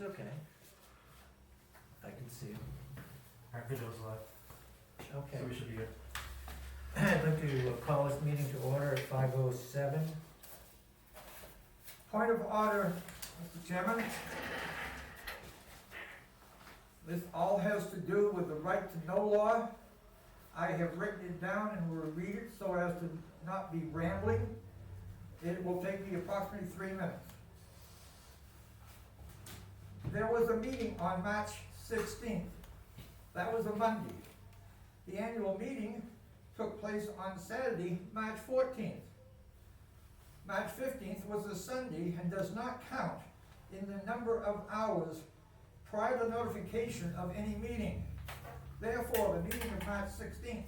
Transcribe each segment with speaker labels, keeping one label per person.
Speaker 1: It's okay. I can see him.
Speaker 2: Our video's live, so
Speaker 1: Okay.
Speaker 2: we should be good.
Speaker 1: I'd like to call this meeting to order at 5:07.
Speaker 3: Point of order, Mr. Chairman. This all has to do with the right to know law. I have written it down and will read it so as to not be rambling. It will take me approximately 3 minutes. There was a meeting on March 16th. That was a Monday. The annual meeting took place on Saturday, March 14th. March 15th was a Sunday and does not count in the number of hours prior to notification of any meeting. Therefore, the meeting of March 16th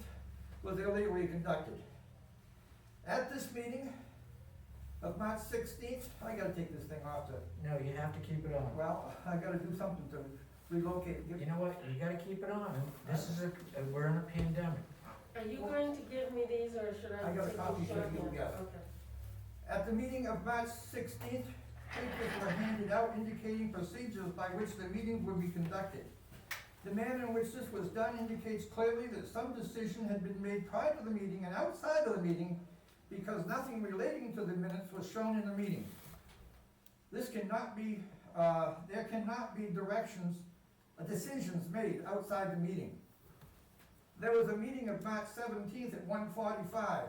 Speaker 3: was illegally conducted. At this meeting of March 16th, I gotta take this thing off to,
Speaker 1: No, you have to keep it on.
Speaker 3: well, I gotta do something to relocate.
Speaker 1: You know what? You gotta keep it on. This is we're in a pandemic.
Speaker 4: Are you going to give me these, or should I?
Speaker 3: I got a
Speaker 4: take
Speaker 3: copy
Speaker 4: them
Speaker 3: for you,
Speaker 4: shortly?
Speaker 3: yes.
Speaker 4: Okay.
Speaker 3: At the meeting of March 16th, papers were handed out indicating procedures by which the meeting would be conducted. The manner in which this was done indicates clearly that some decision had been made prior to the meeting and outside of the meeting because nothing relating to the minutes was shown in the meeting. This cannot be, there cannot be decisions made outside the meeting. There was a meeting of March 17th at 1:45.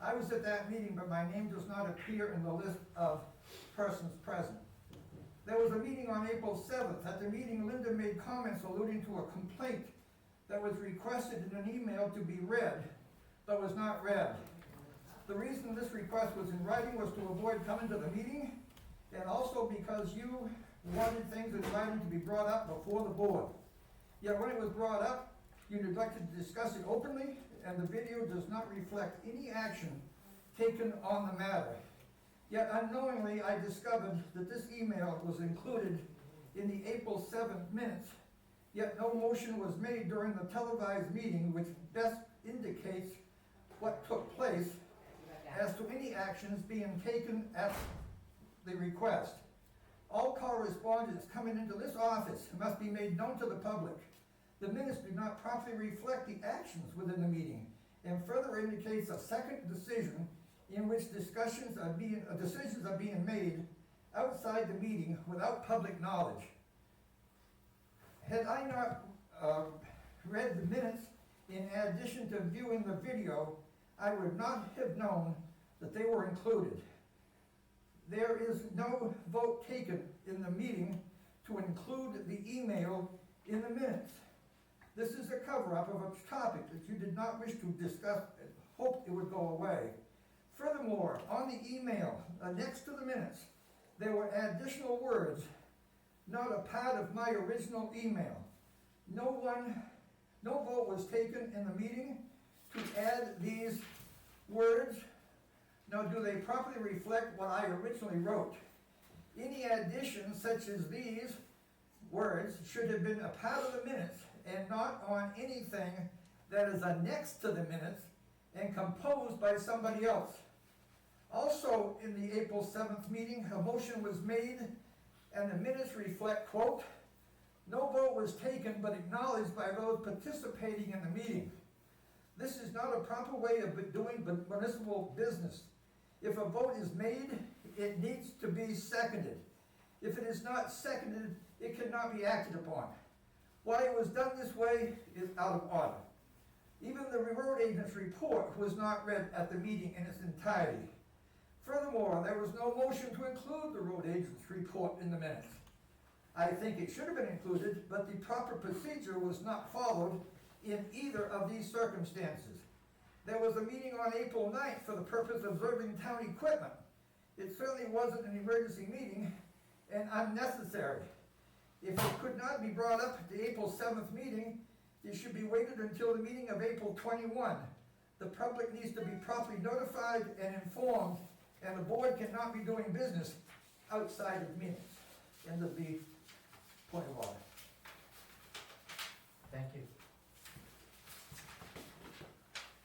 Speaker 3: I was at that meeting, but my name does not appear in the list of persons present. There was a meeting on April 7th. At the meeting, Linda made comments alluding to a complaint that was requested in an email to be read, but was not read. The reason this request was in writing was to avoid coming to the meeting, and also because you wanted things in writing to be brought up before the board. Yet when it was brought up, you neglected to discuss it openly, and the video does not reflect any action taken on the matter. Yet unknowingly, I discovered that this email was included in the April 7th minutes, yet no motion was made during the televised meeting, which best indicates what took place as to any actions being taken at the request. All correspondence coming into this office must be made known to the public. The minutes do not properly reflect the actions within the meeting, and further indicates a second decision in which decisions are being made outside the meeting without public knowledge. Had I not read the minutes in addition to viewing the video, I would not have known that they were included. There is no vote taken in the meeting to include the email in the minutes. This is a cover-up of a topic that you did not wish to discuss and hoped it would go away. Furthermore, on the email, next to the minutes, there were additional words, not a part of my original email. No vote was taken in the meeting to add these words, nor do they properly reflect what I originally wrote. Any additions such as these words should have been a part of the minutes and not on anything that is annexed to the minutes and composed by somebody else. Also, in the April 7th meeting, a motion was made and the minutes reflect, quote, no vote was taken but acknowledged by those participating in the meeting. This is not a proper way of doing municipal business. If a vote is made, it needs to be seconded. If it is not seconded, it cannot be acted upon. Why it was done this way is out of order. Even the road agent's report was not read at the meeting in its entirety. Furthermore, there was no motion to include the road agent's report in the minutes. I think it should have been included, but the proper procedure was not followed in either of these circumstances. There was a meeting on April 9th for the purpose of observing town equipment. It certainly wasn't an emergency meeting and unnecessary. If it could not be brought up at the April 7th meeting, it should be waited until the meeting of April 21. The public needs to be properly notified and informed, and the board cannot be doing business outside of meetings. End of the point of order.
Speaker 1: Thank you.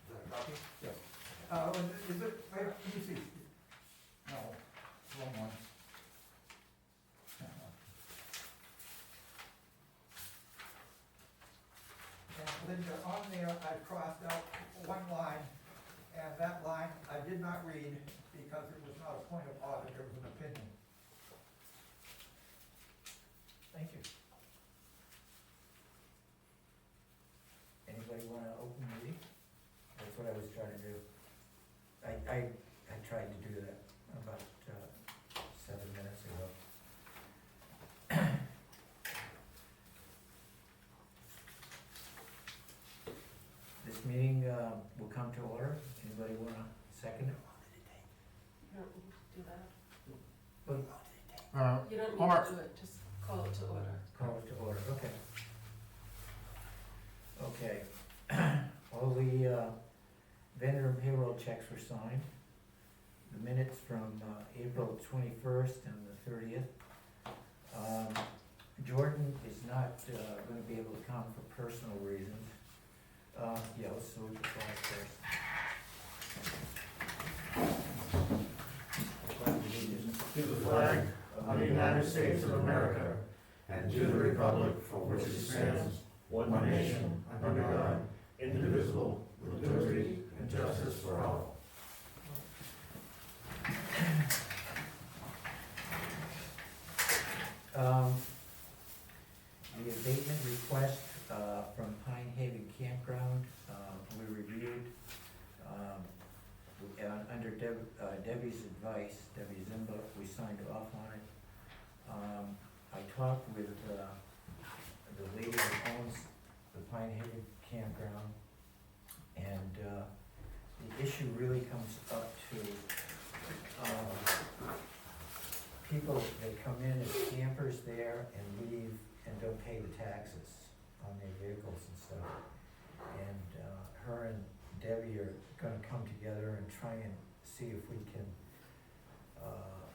Speaker 2: Is that a copy?
Speaker 3: Yes. Is it, wait, let me see. No, wrong one. one line, and that line I did not read because it was not a point of order, it was an opinion.
Speaker 1: Thank you. Anybody wanna open the meeting? That's what I was trying to do. I tried to do that about 7 minutes ago. This meeting will come to order. Anybody wanna second it?
Speaker 4: You don't need to do that.
Speaker 1: But
Speaker 4: You don't need
Speaker 5: Or-
Speaker 4: to do it, just call it to order.
Speaker 1: call it to order, okay. Okay, all the vendor and payroll checks were signed. The minutes from April 21st and the 30th. Jordan is not gonna be able to come for personal reasons. Yeah, let's salute the flag first.
Speaker 2: To the flag of the United States of America and to the republic for which it stands, one nation, under God, indivisible, with liberty and justice for all.
Speaker 1: The abatement request from Pine Haven Campground, we reviewed. Under Debbie's advice, Debbie Zimba, we signed off on it. I talked with the lady that owns the Pine Haven Campground, and the issue really comes up to people that come in as campers there and leave and don't pay the taxes on their vehicles and stuff. And her and Debbie are gonna come together and try and see if we can,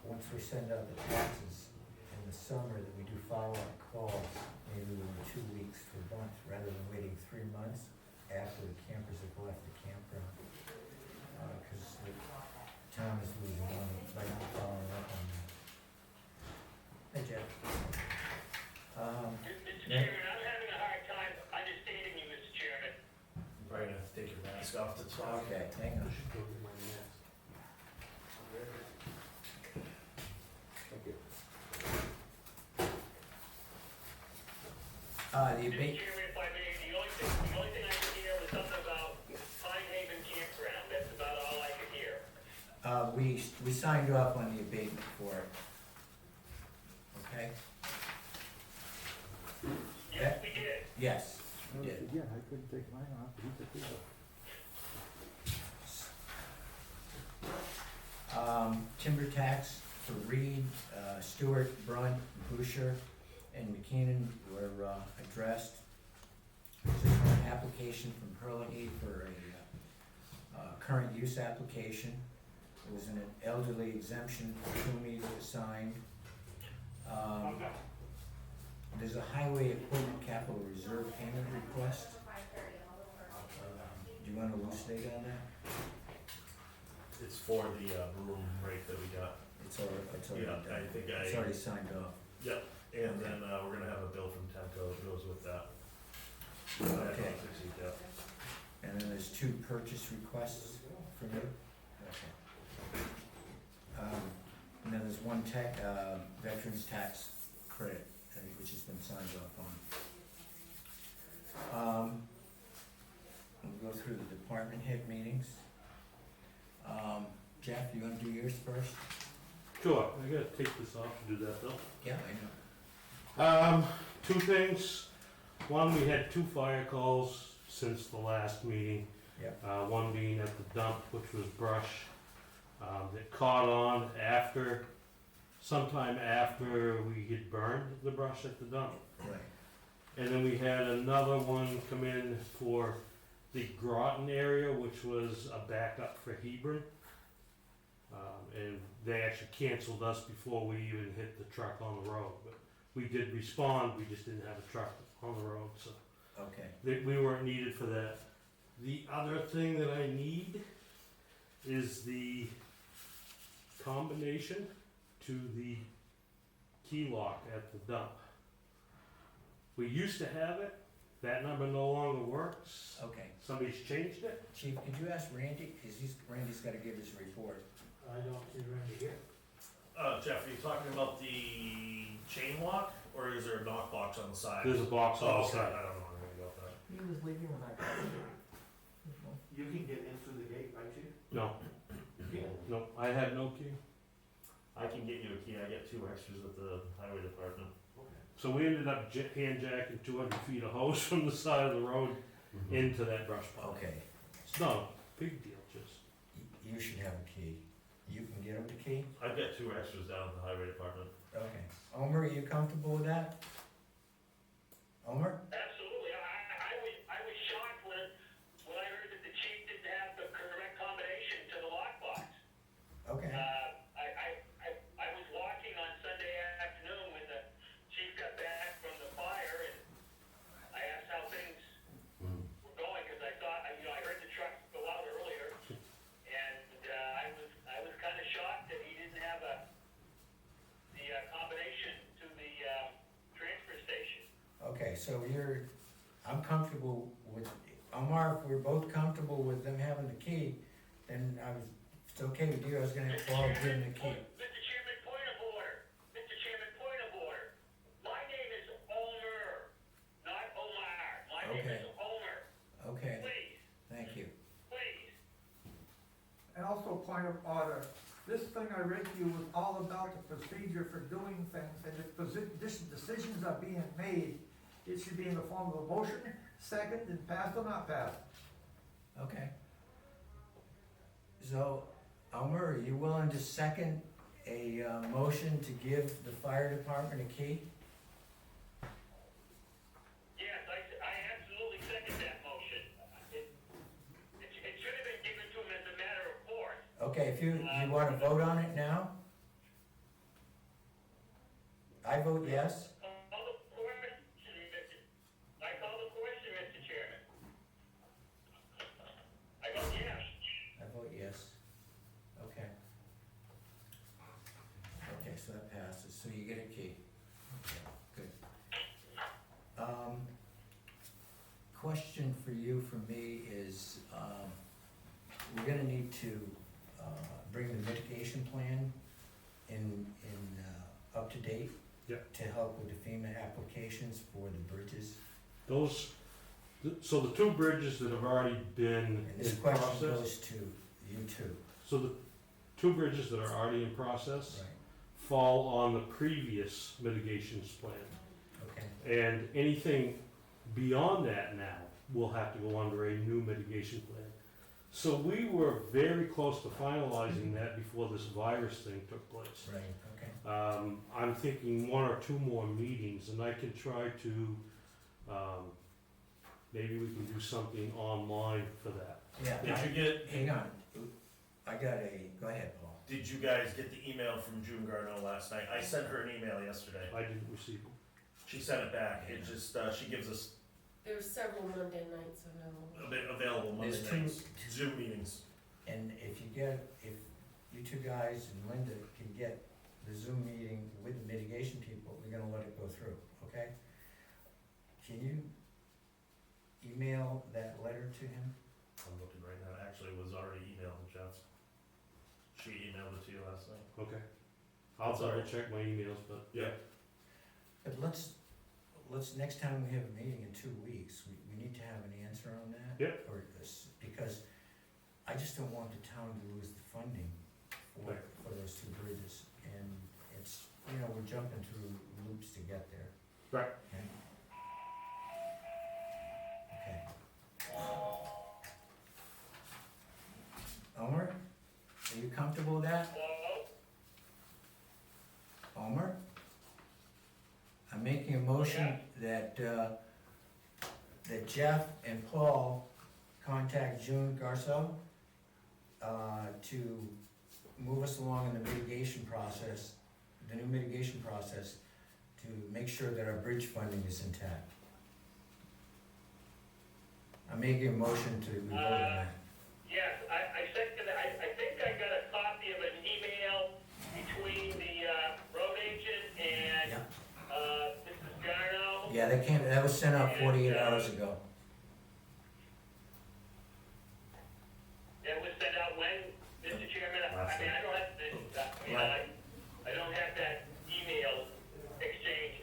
Speaker 1: once we send out the taxes in the summer, that we do follow-up calls, maybe within 2 weeks to a month, rather than waiting 3 months after the campers have left the campground. Cause the town is losing money by not following up on that. Hey, Jeff.
Speaker 6: Mr. Chairman, I'm having a hard time understanding you, Mr. Chairman.
Speaker 2: You're probably gonna have to take your mask off to talk.
Speaker 1: Okay, hang on. The
Speaker 6: Mr.
Speaker 1: abate,
Speaker 6: Chairman, if I may, the only thing I could hear was something about Pine Haven Campground. That's about all I could hear.
Speaker 1: we signed off on the abatement for it. Okay?
Speaker 6: Yes, we did.
Speaker 1: Yes, we did.
Speaker 5: Yeah, I couldn't take mine off, he took his off.
Speaker 1: Timber tax for Reed, Stewart, Brunt, Boucher, and McKinnon were addressed. There's a current application from Hurley for a current use application. It was an elderly exemption for Toomey that was signed. There's a highway equipment capital reserve payment request. Do you wanna elucidate on that?
Speaker 2: It's for the room rate that we got.
Speaker 1: It's already
Speaker 2: Yeah,
Speaker 1: done.
Speaker 2: I think
Speaker 1: It's already signed off.
Speaker 2: Yep, and then we're gonna have a bill from Temco that goes with that.
Speaker 1: Okay.
Speaker 2: Yep.
Speaker 1: And then there's 2 purchase requests from you? Okay. And then there's 1 veterans tax credit, which has been signed off on. We'll go through the department head meetings. Jeff, you wanna do yours first?
Speaker 7: Sure, I gotta take this off to do that though.
Speaker 1: Yeah, I know.
Speaker 7: 2 things. One, we had 2 fire calls since the last meeting.
Speaker 1: Yep.
Speaker 7: One being at the dump, which was brush. That caught on sometime after we had burned the brush at the dump.
Speaker 1: Right.
Speaker 7: And then we had another one come in for the Groton area, which was a backup for Hebron. And they actually canceled us before we even hit the truck on the road. But we did respond, we just didn't have a truck on the road, so
Speaker 1: Okay.
Speaker 7: we weren't needed for that. The other thing that I need is the combination to the key lock at the dump. We used to have it, that number no longer works.
Speaker 1: Okay,
Speaker 7: Somebody's changed it.
Speaker 1: Chief, could you ask Randy, Randy's gotta give his report.
Speaker 7: I don't see Randy here.
Speaker 2: Jeff, are you talking about the chain lock, or is there a knock box on the side?
Speaker 7: There's a box
Speaker 2: Oh,
Speaker 7: on the
Speaker 2: okay,
Speaker 7: side.
Speaker 2: I don't know anything about that.
Speaker 3: He was leaving when I got here.
Speaker 2: You can get in through the gate, right, Chief?
Speaker 7: No,
Speaker 2: Yeah.
Speaker 7: no, I had no key.
Speaker 2: I can get you a key, I get 2 extras at the highway department. Okay.
Speaker 7: So we ended up hand jacking 200 feet of hose from the side of the road into that brush pile.
Speaker 1: Okay,
Speaker 7: It's not a big deal, just.
Speaker 1: you should have a key. You can get him the key?
Speaker 2: I've got 2 extras down at the highway department.
Speaker 1: Okay. Omer, are you comfortable with that? Omer?
Speaker 6: Absolutely. I was shocked when I heard that the chief didn't have the correct combination to the lockbox.
Speaker 1: Okay,
Speaker 6: I was walking on Sunday afternoon when the chief got back from the fire, and I asked how things were going, because I thought, I heard the truck go out earlier, and I was kind of shocked that he didn't have the combination to the transfer station.
Speaker 1: okay, so I'm comfortable with, Omar, if we're both comfortable with them having the key, then if it's okay with you, I was gonna have Paul give him the key.
Speaker 6: Mr. Chairman, point of order. Mr. Chairman, point of order. My name is Omer, not Omar. My name
Speaker 1: Okay.
Speaker 6: is Omer.
Speaker 1: Okay,
Speaker 6: Please,
Speaker 1: thank you.
Speaker 6: please.
Speaker 3: And also point of order, this thing I read to you was all about the procedure for doing things, and if decisions are being made, it should be in the form of a motion, second, and passed or not passed.
Speaker 1: Okay. So, Omer, are you willing to second a motion to give the fire department a key?
Speaker 6: Yes, I absolutely second that motion. It should have been given to him as a matter of course.
Speaker 1: Okay, if you wanna vote on it now? I vote yes.
Speaker 6: Call the question, I call the question, Mr. Chairman. I vote yes.
Speaker 1: I vote yes. Okay. Okay, so that passes, so you get a key. Okay, good. Question for you, from me, is, we're gonna need to, bring the mitigation plan up to date.
Speaker 7: Yep.
Speaker 1: To help with the FEMA applications for the bridges.
Speaker 7: So the 2 bridges that have already been
Speaker 1: And this
Speaker 7: in
Speaker 1: question
Speaker 7: process.
Speaker 1: goes to you too,
Speaker 7: So the 2 bridges that are already in process
Speaker 1: right?
Speaker 7: fall on the previous mitigations plan.
Speaker 1: Okay,
Speaker 7: And anything beyond that now will have to go under a new mitigation plan. So we were very close to finalizing that before this virus thing took place.
Speaker 1: right, okay.
Speaker 7: I'm thinking 1 or 2 more meetings, and I can try to, maybe we can do something online for that.
Speaker 1: Yeah,
Speaker 2: Did you get,
Speaker 1: hang on, go ahead, Paul.
Speaker 2: did you guys get the email from June Garneau last night? I sent her an email yesterday.
Speaker 7: I didn't receive it.
Speaker 2: She sent it back, it just, she gives us
Speaker 4: There's several Monday nights available.
Speaker 2: available Monday
Speaker 1: There's two-
Speaker 2: nights, Zoom meetings.
Speaker 1: And if you 2 guys and Linda can get the Zoom meeting with the mitigation people, we're gonna let it go through, okay? Can you email that letter to him?
Speaker 2: I'm looking right now, actually it was already emailed to Jeff. She emailed it to you last night.
Speaker 7: Okay. I'll
Speaker 2: Sorry.
Speaker 7: double check my emails, but
Speaker 2: Yeah.
Speaker 1: But let's, next time we have a meeting in 2 weeks, we need to have an answer on that.
Speaker 7: Yep.
Speaker 1: Or this, because I just don't want the town to lose the funding
Speaker 7: Right.
Speaker 1: for those 2 bridges. And it's, we're jumping through loops to get there.
Speaker 7: Right.
Speaker 1: Okay? Okay. Omer, are you comfortable with that?
Speaker 6: Hello?
Speaker 1: Omer? I'm making a motion that Jeff and Paul contact June Garceau to move us along in the mitigation process, the new mitigation process, to make sure that our bridge funding is intact. I'm making a motion to vote on that.
Speaker 6: Yes, I second that. I think I got a copy of an email between the road agent and
Speaker 1: Yeah,
Speaker 6: Mrs. Garno.
Speaker 1: yeah, that was sent sent out 48 hours ago.
Speaker 6: That was sent out when, Mr. Chairman?
Speaker 2: Last
Speaker 6: I mean, I don't have the, I don't have that email exchange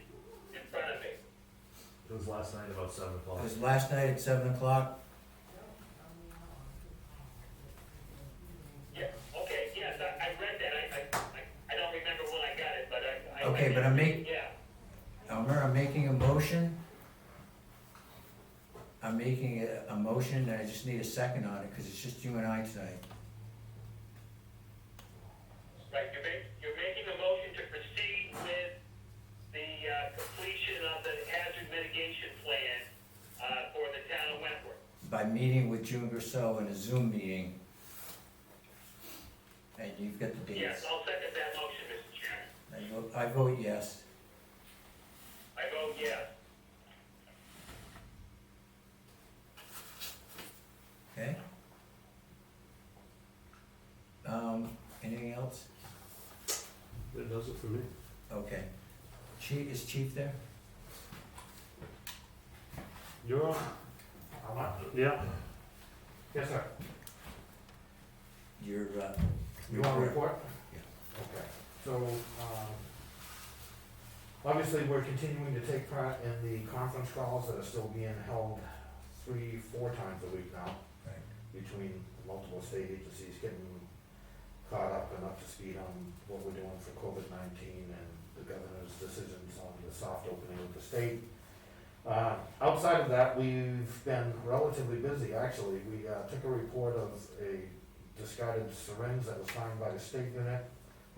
Speaker 6: in front of me.
Speaker 2: It was last night about 7 o'clock.
Speaker 1: It was last night at 7 o'clock.
Speaker 6: Yeah, okay, yes, I read that, I don't remember when I got it, but I.
Speaker 1: Okay, but I'm
Speaker 6: Yeah,
Speaker 1: Elmer, I'm making a motion. I'm making a motion, and I just need a second on it, because it's just you and I tonight.
Speaker 6: right, you're making a motion to proceed with the, completion of the hazard mitigation plan, for the town of Wentworth.
Speaker 1: By meeting with June Grosso in a Zoom meeting. And you've got the
Speaker 6: Yes,
Speaker 1: dates.
Speaker 6: I'll second that motion, Mr. Chairman.
Speaker 1: I vote yes.
Speaker 6: I vote yes.
Speaker 1: Okay? Anything else?
Speaker 7: That does it for me.
Speaker 1: Okay. Chief, is Chief there?
Speaker 7: You're on.
Speaker 2: I'm up.
Speaker 7: Yeah.
Speaker 2: Yes, sir.
Speaker 1: You're,
Speaker 2: You want a report?
Speaker 1: Yeah.
Speaker 2: Okay, so, obviously, we're continuing to take part in the conference calls that are still being held 3-4 times a week now,
Speaker 1: Right.
Speaker 2: between multiple state agencies getting caught up and up to speed on what we're doing for COVID-19 and the governor's decisions on the soft opening of the state. Outside of that, we've been relatively busy, actually. We took a report of a discarded syringe that was found by the state unit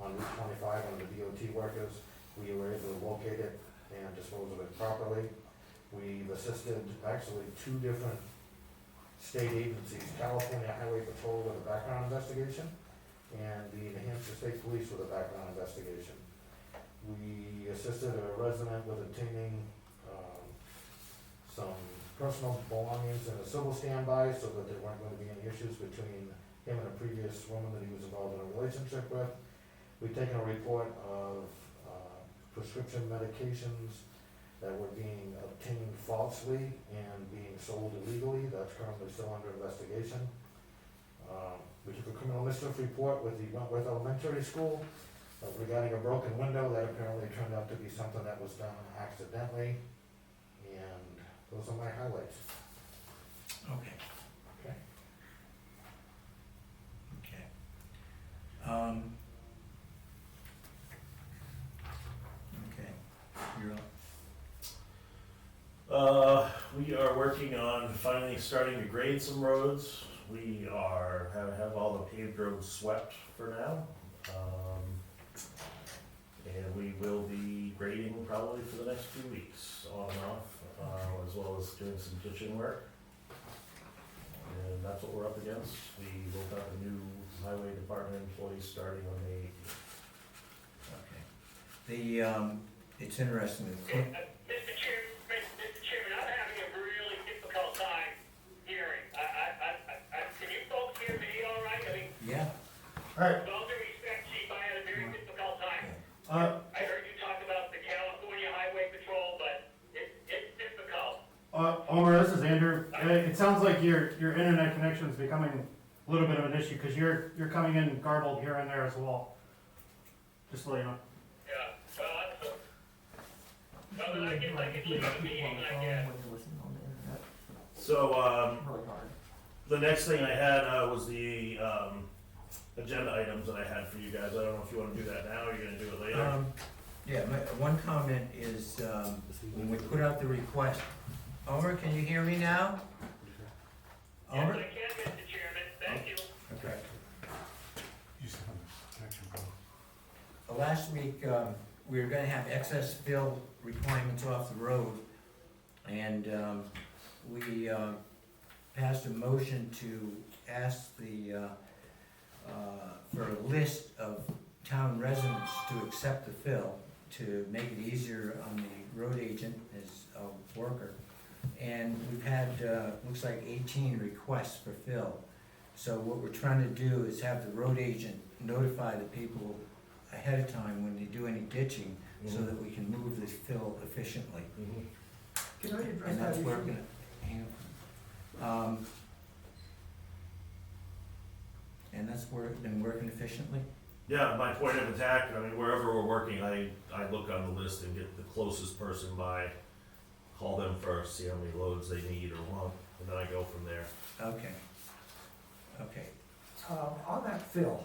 Speaker 2: on Route 25 on the DOT workers. We were able to locate it and dispose of it properly. We've assisted actually 2 different state agencies, California Highway Patrol with a background investigation and the New Hampshire State Police with a background investigation. We assisted a resident with obtaining some personal belongings in a civil standby so that there weren't going to be any issues between him and a previous woman that he was involved in a relationship with. We've taken a report of prescription medications that were being obtained falsely and being sold illegally. That's currently still under investigation. We took a criminal mischief report with the Wentworth Elementary School regarding a broken window that apparently turned out to be something that was done accidentally. And those are my highlights.
Speaker 1: Okay.
Speaker 2: Okay.
Speaker 1: Okay. Okay, you're up.
Speaker 8: We are working on finally starting to grade some roads. We have all the paved roads swept for now. And we will be grading probably for the next few weeks, on and off, as well as doing some ditching work. And that's what we're up against. We will have a new highway department employee starting on May 18th.
Speaker 1: Okay. It's interesting,
Speaker 6: Mr. Chairman, I'm having a really difficult time hearing. Can you folks hear me all right? I mean,
Speaker 1: yeah,
Speaker 6: with all due respect, Chief, I had a very difficult time. I heard you talk about the California Highway Patrol, but it's difficult.
Speaker 9: Omer, this is Andrew. It sounds like your internet connection is becoming a little bit of an issue because you're coming in garbled here and there as well. Just so you know.
Speaker 6: Yeah, well, then I guess I could leave the meeting, I guess.
Speaker 8: So, the next thing I had was the agenda items that I had for you guys. I don't know if you want to do that now or you're going to do it later.
Speaker 1: yeah, one comment is, when we put out the request, Omer, can you hear me now?
Speaker 6: Yes,
Speaker 1: Omer?
Speaker 6: I can, Mr. Chairman, thank you.
Speaker 1: Okay.
Speaker 2: You said connection problem.
Speaker 1: Last week, we were gonna have excess fill requirements off the road, and, we, passed a motion to ask for a list of town residents to accept the fill, to make it easier on the road agent as a worker. And we've had, looks like 18 requests for fill. So what we're trying to do is have the road agent notify the people ahead of time when they do any ditching, so that we can move this fill efficiently.
Speaker 3: Can I address
Speaker 1: And
Speaker 3: that
Speaker 1: that's
Speaker 3: issue?
Speaker 1: working, hang on. And that's been working efficiently?
Speaker 8: Yeah, my point of attack, I mean, wherever we're working, I look on the list and get the closest person by, call them first, see how many loads they need or want, and then I go from there.
Speaker 1: Okay. Okay.
Speaker 3: On that fill,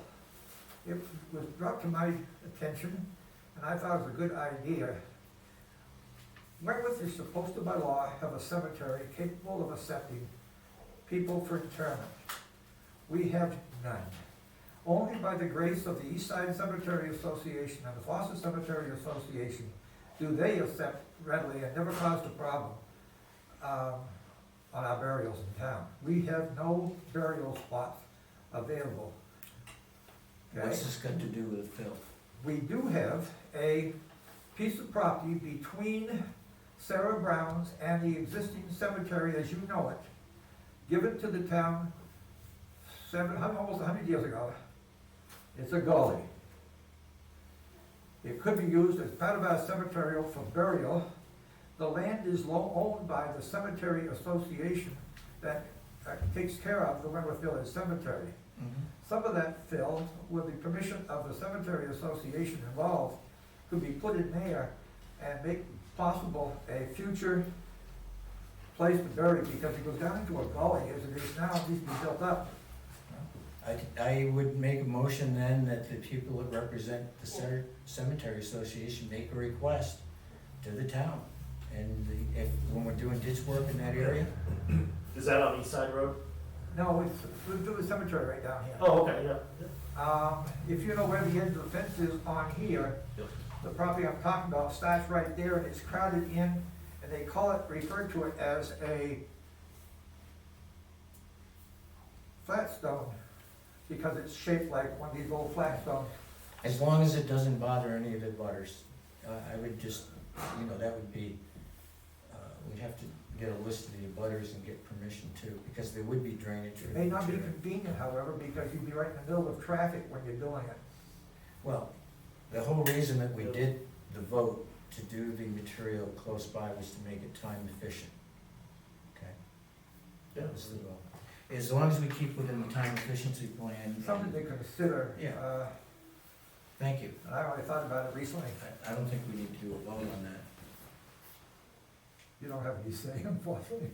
Speaker 3: it was brought to my attention, and I thought it was a good idea. Wentworth is supposed to by law have a cemetery capable of accepting people for interment. We have none. Only by the grace of the East Side Cemetery Association and the Foster Cemetery Association do they accept readily and never caused a problem on our burials in town. We have no burial spots available. Okay?
Speaker 1: What's this got to do with Phil?
Speaker 3: We do have a piece of property between Sarah Brown's and the existing cemetery as you know it, given to the town almost 100 years ago. It's a gully. It could be used as part of our cemetery for burial. The land is owned by the cemetery association that takes care of the Wentworth Village Cemetery. Some of that fill, with the permission of the cemetery association involved, could be put in there and make possible a future place to bury it, because it goes down into a gully as it is now, it needs to be built up.
Speaker 1: I would make a motion then that the people that represent the cemetery association make a request to the town. And when we're doing ditch work in that area,
Speaker 8: Is that on East Side Road?
Speaker 3: No, we'll do the cemetery right down here.
Speaker 8: Oh, okay, yeah.
Speaker 3: If you know where the end of the fence is on here,
Speaker 8: Yep.
Speaker 3: the property I'm talking about starts right there and it's crowded in, and they refer to it as a flat stone, because it's shaped like one of these old flat stones.
Speaker 1: as long as it doesn't bother any of the butters, I would just, that would be, we'd have to get a list of the butters and get permission too, because there would be drainage.
Speaker 3: It may not be convenient, however, because you'd be right in the middle of traffic when you're doing it.
Speaker 1: Well, the whole reason that we did the vote to do the material close by was to make it time efficient. Okay?
Speaker 8: Yeah.
Speaker 1: That was the goal. As long as we keep within the time efficiency plan.
Speaker 3: Something to consider.
Speaker 1: Yeah. Thank you.
Speaker 3: I only thought about it recently.
Speaker 1: I don't think we need to do a vote on that.
Speaker 3: You don't have any say, unfortunately.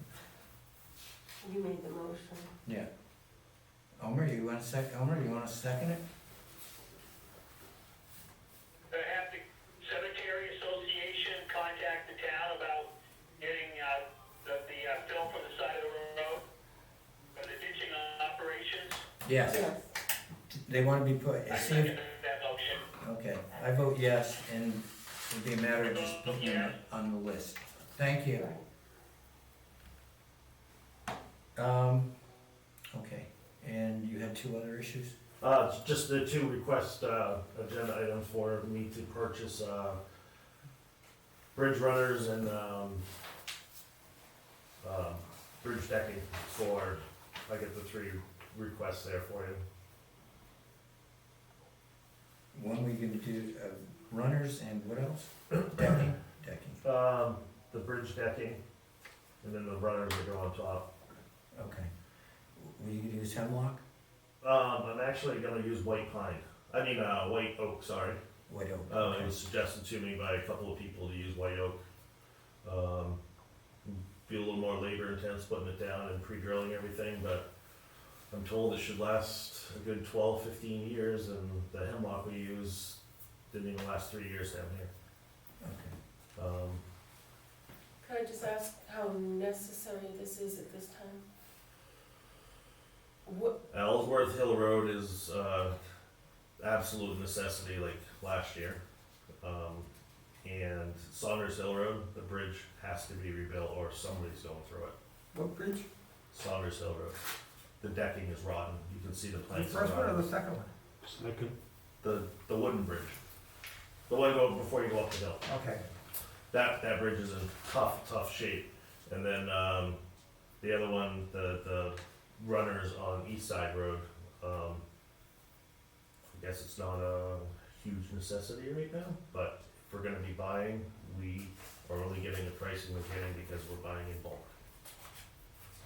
Speaker 4: You made the motion.
Speaker 1: Yeah. Elmer, you want to second it?
Speaker 6: Have the cemetery association contact the town about getting, the film from the side of the road for the ditching operations.
Speaker 1: Yes.
Speaker 4: Yes.
Speaker 1: They want to be put,
Speaker 6: I
Speaker 1: see if,
Speaker 6: second that motion.
Speaker 1: okay, I vote yes, and it'd be a matter of just putting it on the list. Thank you. Okay, and you had two other issues?
Speaker 8: Just the two request, agenda items for me to purchase, bridge runners and, bridge decking for, I get the three requests there for you.
Speaker 1: One we gonna do, runners and what else? Decking?
Speaker 8: The bridge decking, and then the runners that go on top.
Speaker 1: Okay. Will you use hemlock?
Speaker 8: I'm actually gonna use white pine, white oak, sorry.
Speaker 1: White oak?
Speaker 8: It
Speaker 1: Okay.
Speaker 8: was suggested to me by a couple of people to use white oak. Be a little more labor intense putting it down and pre-drilling everything, but I'm told it should last a good 12, 15 years, and the hemlock we use didn't even last 3 years down here.
Speaker 1: Okay.
Speaker 4: Could I just ask how necessary this is at this time? What,
Speaker 8: Ellsworth Hill Road is absolute necessity, like last year. And Saunders Hill Road, the bridge has to be rebuilt or somebody's going through it.
Speaker 3: What bridge?
Speaker 8: Saunders Hill Road. The decking is rotten. You can see the
Speaker 3: The
Speaker 8: planks.
Speaker 3: first
Speaker 8: are
Speaker 3: one or
Speaker 8: rotten.
Speaker 3: the second one?
Speaker 7: Second.
Speaker 8: The wooden bridge. The one go before you go up the hill.
Speaker 3: Okay.
Speaker 8: That bridge is in tough shape. And then the other one, the runners on East Side Road, I guess it's not a huge necessity right now, but if we're gonna be buying, we We're only getting the pricing we're getting because we're buying in bulk.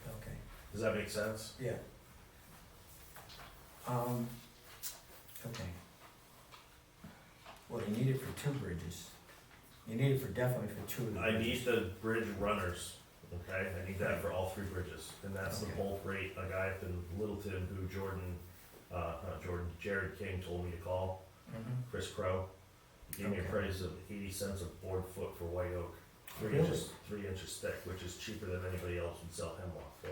Speaker 1: Okay,
Speaker 8: Does that make sense?
Speaker 1: yeah. Okay. Well, you need it for 2 bridges. You need it for, definitely for 2 of the
Speaker 8: I
Speaker 1: bridges.
Speaker 8: need the bridge runners, okay? I need that for all 3 bridges, and that's the
Speaker 1: Okay.
Speaker 8: bulk rate. A guy up in Littleton who Jared King told me to call,
Speaker 1: Mhm.
Speaker 8: Chris Crow. He gave me a
Speaker 1: Okay.
Speaker 8: price of 80 cents a board foot for white oak. 3
Speaker 1: Really?
Speaker 8: inches, 3 inches thick, which is cheaper than anybody else would sell hemlock for.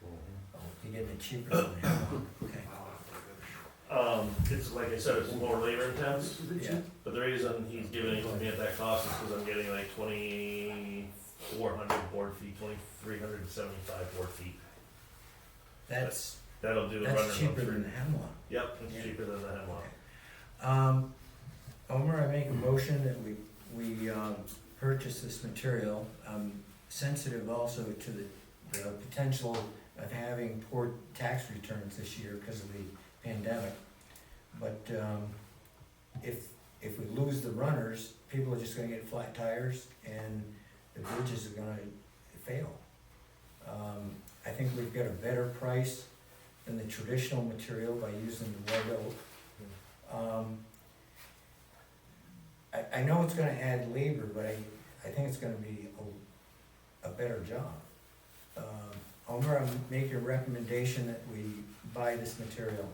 Speaker 1: Oh, you're getting it cheaper than that. Okay.
Speaker 8: It's like I said, it's more labor intense,
Speaker 1: Yeah,
Speaker 8: but the reason he's giving it to me at that cost is because I'm getting like 2,400 board feet, 2,375 board feet.
Speaker 1: that's,
Speaker 8: That'll do the runners on
Speaker 1: that's cheaper
Speaker 8: 3.
Speaker 1: than the hemlock.
Speaker 8: Yep, it's
Speaker 1: Yeah.
Speaker 8: cheaper than the hemlock.
Speaker 1: Omer, I make a motion that we purchase this material. I'm sensitive also to the potential of having poor tax returns this year because of the pandemic. But, if we lose the runners, people are just gonna get flat tires and the bridges are gonna fail. I think we've got a better price than the traditional material by using the white oak. I know it's gonna add labor, but I think it's gonna be a better job. Omer, I'm making a recommendation that we buy this material.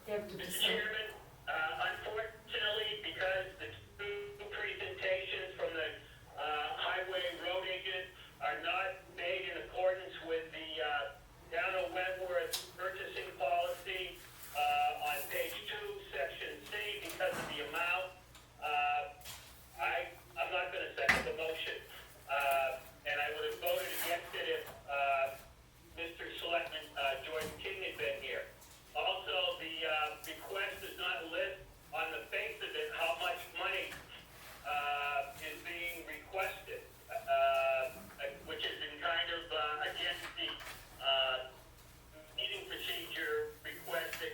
Speaker 4: Deb, did you
Speaker 6: Mr.
Speaker 4: say?
Speaker 6: Chairman, unfortunately, because the 2 presentations from the highway road agent are not made in accordance with the Town of Wentworth purchasing policy on page 2, section C, because of the amount, I'm not gonna second the motion. And I would have voted against it if Mr. Selectman Jordan King had been here. Also, the request does not list on the face of it how much money is being requested, which is in kind of against the meeting procedure request that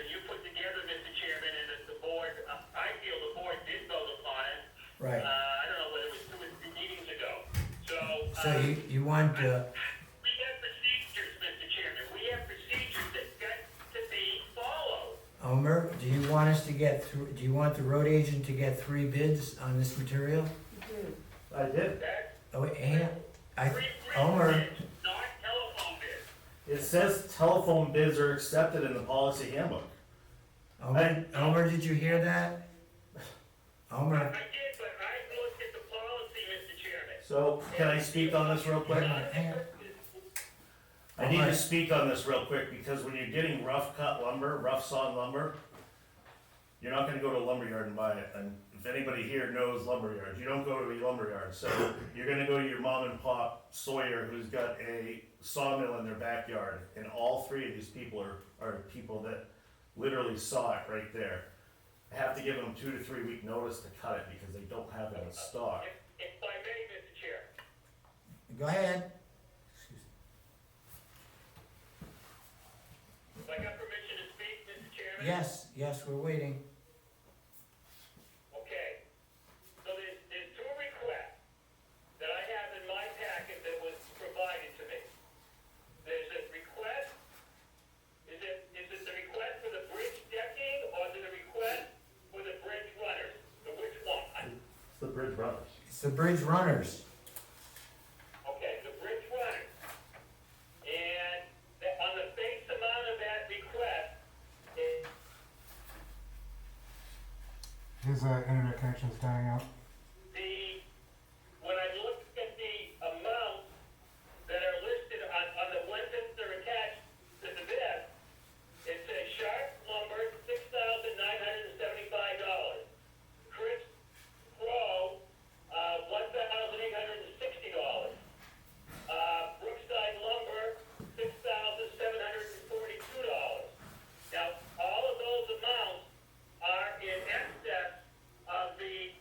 Speaker 6: you put together, Mr. Chairman, and that the board, I feel the board did vote upon it.
Speaker 1: Right,
Speaker 6: I don't know whether it was 2 or 3 meetings ago.
Speaker 1: so you want,
Speaker 6: We have procedures, Mr. Chairman, we have procedures that got to be followed.
Speaker 1: Omer, do you want us to get through, do you want the road agent to get 3 bids on this material?
Speaker 4: You did.
Speaker 8: I did.
Speaker 6: That's
Speaker 1: Oh, and,
Speaker 6: three
Speaker 1: Omer,
Speaker 6: bids, not telephone bids.
Speaker 8: It says telephone bids are accepted in the policy handbook.
Speaker 1: Omer, did you hear that? Omer,
Speaker 6: I did, but I looked at the policy, Mr. Chairman.
Speaker 8: So, can I speak on this real quick?
Speaker 1: hang on.
Speaker 8: I need to speak on this real quick, because when you're getting rough cut lumber, rough sawn lumber, you're not gonna go to a lumberyard and buy it, and if anybody here knows lumberyards, you don't go to a lumberyard, so you're gonna go to your mom and pop Sawyer, who's got a sawmill in their backyard, and all 3 of these people are people that literally saw it right there. I have to give them 2 to 3 week notice to cut it, because they don't have it in stock.
Speaker 6: If I may, Mr. Chair,
Speaker 1: Go ahead.
Speaker 6: if I got permission to speak, Mr. Chairman?
Speaker 1: Yes, we're waiting.
Speaker 6: Okay, so there's 2 requests that I have in my packet that was provided to me. There's a request, is it the request for the bridge decking, or is it a request for the bridge runners? So which one?
Speaker 8: It's the bridge runners.
Speaker 1: It's the bridge runners.
Speaker 6: Okay, the bridge runners. And on the base amount of that request,
Speaker 9: His internet connection's dying out.
Speaker 6: when I look at the amounts that are listed on the ones that are attached to the bid, it says Sharp lumber, $6,975. Chris Crow, $1,860. Brookside lumber, $6,742. Now, all of those amounts are in excess of the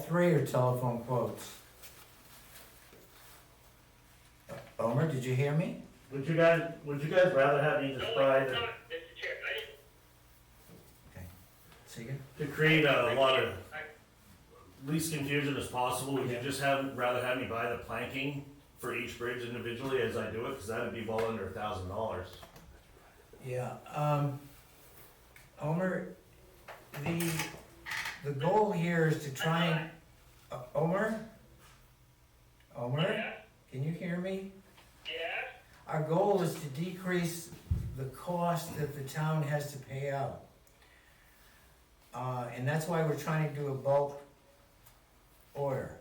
Speaker 1: three are telephone quotes. Omer, did you hear me?
Speaker 8: Would you guys rather have me just buy
Speaker 6: No,
Speaker 8: the,
Speaker 6: Mr. Chairman, I didn't,
Speaker 1: Say again?
Speaker 8: to create a lot of least confusion as possible, would you just rather have me buy the planking for each bridge individually as I do it, cause that'd be well under $1,000.
Speaker 1: Yeah, Omer, the goal here is to try and, Omer? Omer,
Speaker 6: yeah,
Speaker 1: can you hear me?
Speaker 6: yeah,
Speaker 1: Our goal is to decrease the cost that the town has to pay out. And that's why we're trying to do a bulk order.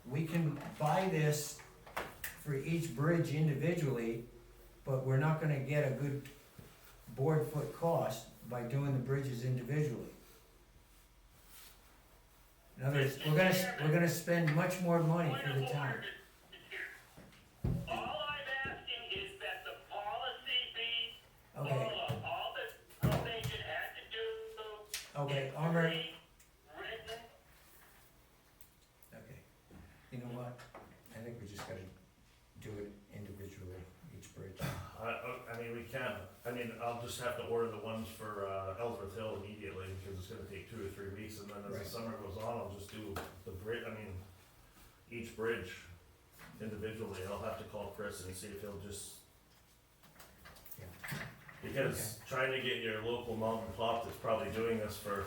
Speaker 1: We can buy this for each bridge individually, but we're not gonna get a good board foot cost by doing the bridges individually. In other words, we're gonna spend much more money
Speaker 6: point
Speaker 1: for
Speaker 6: of
Speaker 1: the town.
Speaker 6: order, all I'm asking is that the policy be
Speaker 1: Okay,
Speaker 6: followed. All the road agent had to do
Speaker 1: okay,
Speaker 6: is
Speaker 1: Omer,
Speaker 6: read written.
Speaker 1: okay. You know what? I think we just gotta do it individually, each bridge.
Speaker 8: I mean, we can, I'll just have to order the ones for, Ellsworth Hill immediately, because it's gonna take 2 or 3 weeks, and then as
Speaker 1: Right.
Speaker 8: the summer goes on, I'll just do the each bridge individually. I'll have to call Chris and see if he'll just.
Speaker 1: Yeah.
Speaker 8: Because trying to get your local mom and pop that's probably doing this for,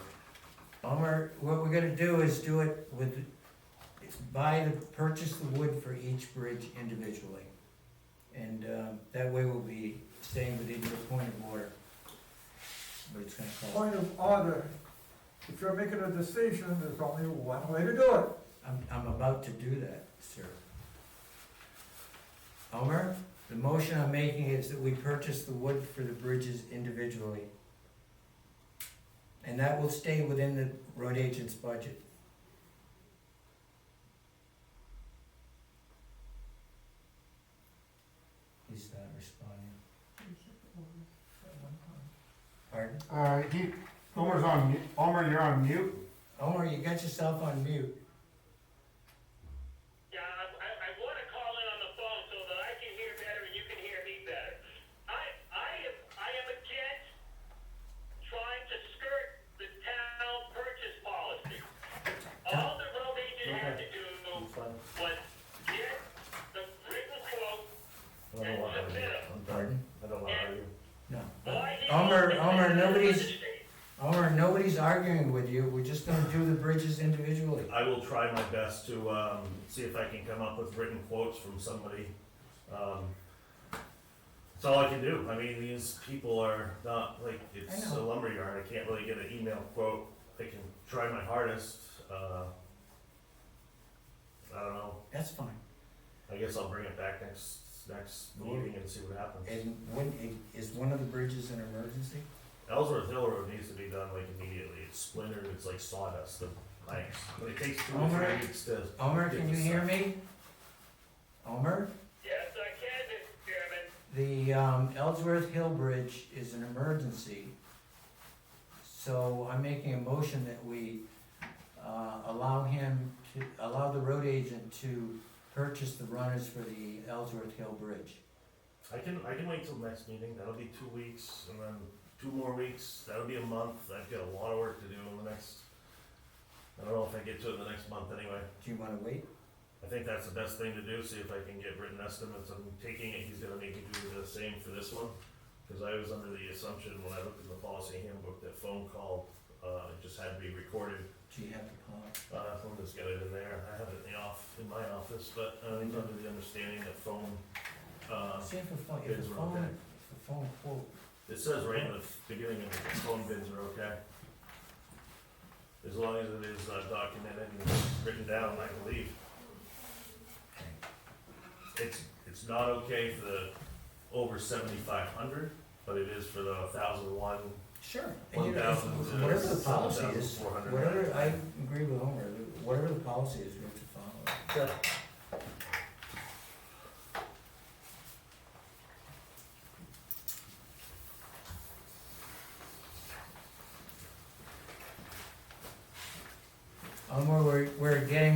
Speaker 1: Omer, what we're gonna do is do it with, purchase the wood for each bridge individually. And, that way we'll be staying within your point of order. But it's gonna cost,
Speaker 3: Point of order, if you're making a decision, there's only one way to do it.
Speaker 1: I'm about to do that, sir. Omer, the motion I'm making is that we purchase the wood for the bridges individually. And that will stay within the road agent's budget. He's not responding. Pardon?
Speaker 9: Homer's on mute. Homer, you're on mute.
Speaker 1: Omer, you got yourself on mute.
Speaker 6: Yeah, I wanna call in on the phone so that I can hear better and you can hear me better. I am against trying to skirt the town purchase policy. All the road agent had to do
Speaker 8: it's fine.
Speaker 6: was get the written quote
Speaker 8: I don't want to argue. I'm done.
Speaker 1: Pardon?
Speaker 8: I don't want to argue.
Speaker 1: No.
Speaker 6: Why he
Speaker 1: Omer,
Speaker 6: wants to-
Speaker 1: Omer, nobody's arguing with you. We're just gonna do the bridges individually.
Speaker 8: I will try my best to, see if I can come up with written quotes from somebody. That's all I can do. I mean, these people are not, like, it's
Speaker 1: I
Speaker 8: a
Speaker 1: know.
Speaker 8: lumberyard. I can't really get an email quote. I can try my hardest. I don't know.
Speaker 1: That's fine.
Speaker 8: I guess I'll bring it back next meeting and see what happens.
Speaker 1: And is one of the bridges an emergency?
Speaker 8: Ellsworth Hill Road needs to be done like immediately. It's splintered, it's like sawdust, the planks. But it takes 2 or
Speaker 1: Omer?
Speaker 8: 3 weeks to.
Speaker 1: Omer,
Speaker 8: get
Speaker 1: can you
Speaker 8: this
Speaker 1: hear
Speaker 8: stuff.
Speaker 1: me? Omer?
Speaker 6: Yes, I can, Mr. Chairman.
Speaker 1: The Ellsworth Hill Bridge is an emergency. So I'm making a motion that we allow the road agent to purchase the runners for the Ellsworth Hill Bridge.
Speaker 8: I can wait till next meeting. That'll be 2 weeks, and then 2 more weeks. That'll be a month. I've got a lot of work to do in the next. I don't know if I get to it in the next month anyway.
Speaker 1: Do you wanna wait?
Speaker 8: I think that's the best thing to do. See if I can get written estimates. I'm taking it. He's gonna make me do the same for this one, because I was under the assumption when I looked at the policy handbook that phone call it just had to be recorded.
Speaker 1: Do you have the power?
Speaker 8: Linda's got it in there. I have it in my office, but I was under the understanding that phone.
Speaker 1: See if the phone,
Speaker 8: bids are okay.
Speaker 1: if the phone quote,
Speaker 8: It says right in the beginning of the phone bids are okay. As long as it is documented and written down, I believe. It's not okay for the over 7,500, but it is for the 1,001.
Speaker 1: sure. And you know,
Speaker 8: 1,000
Speaker 1: whatever the policy is,
Speaker 8: 7,400.
Speaker 1: whatever, I agree with Homer, whatever the policy is, we have to follow it. I'll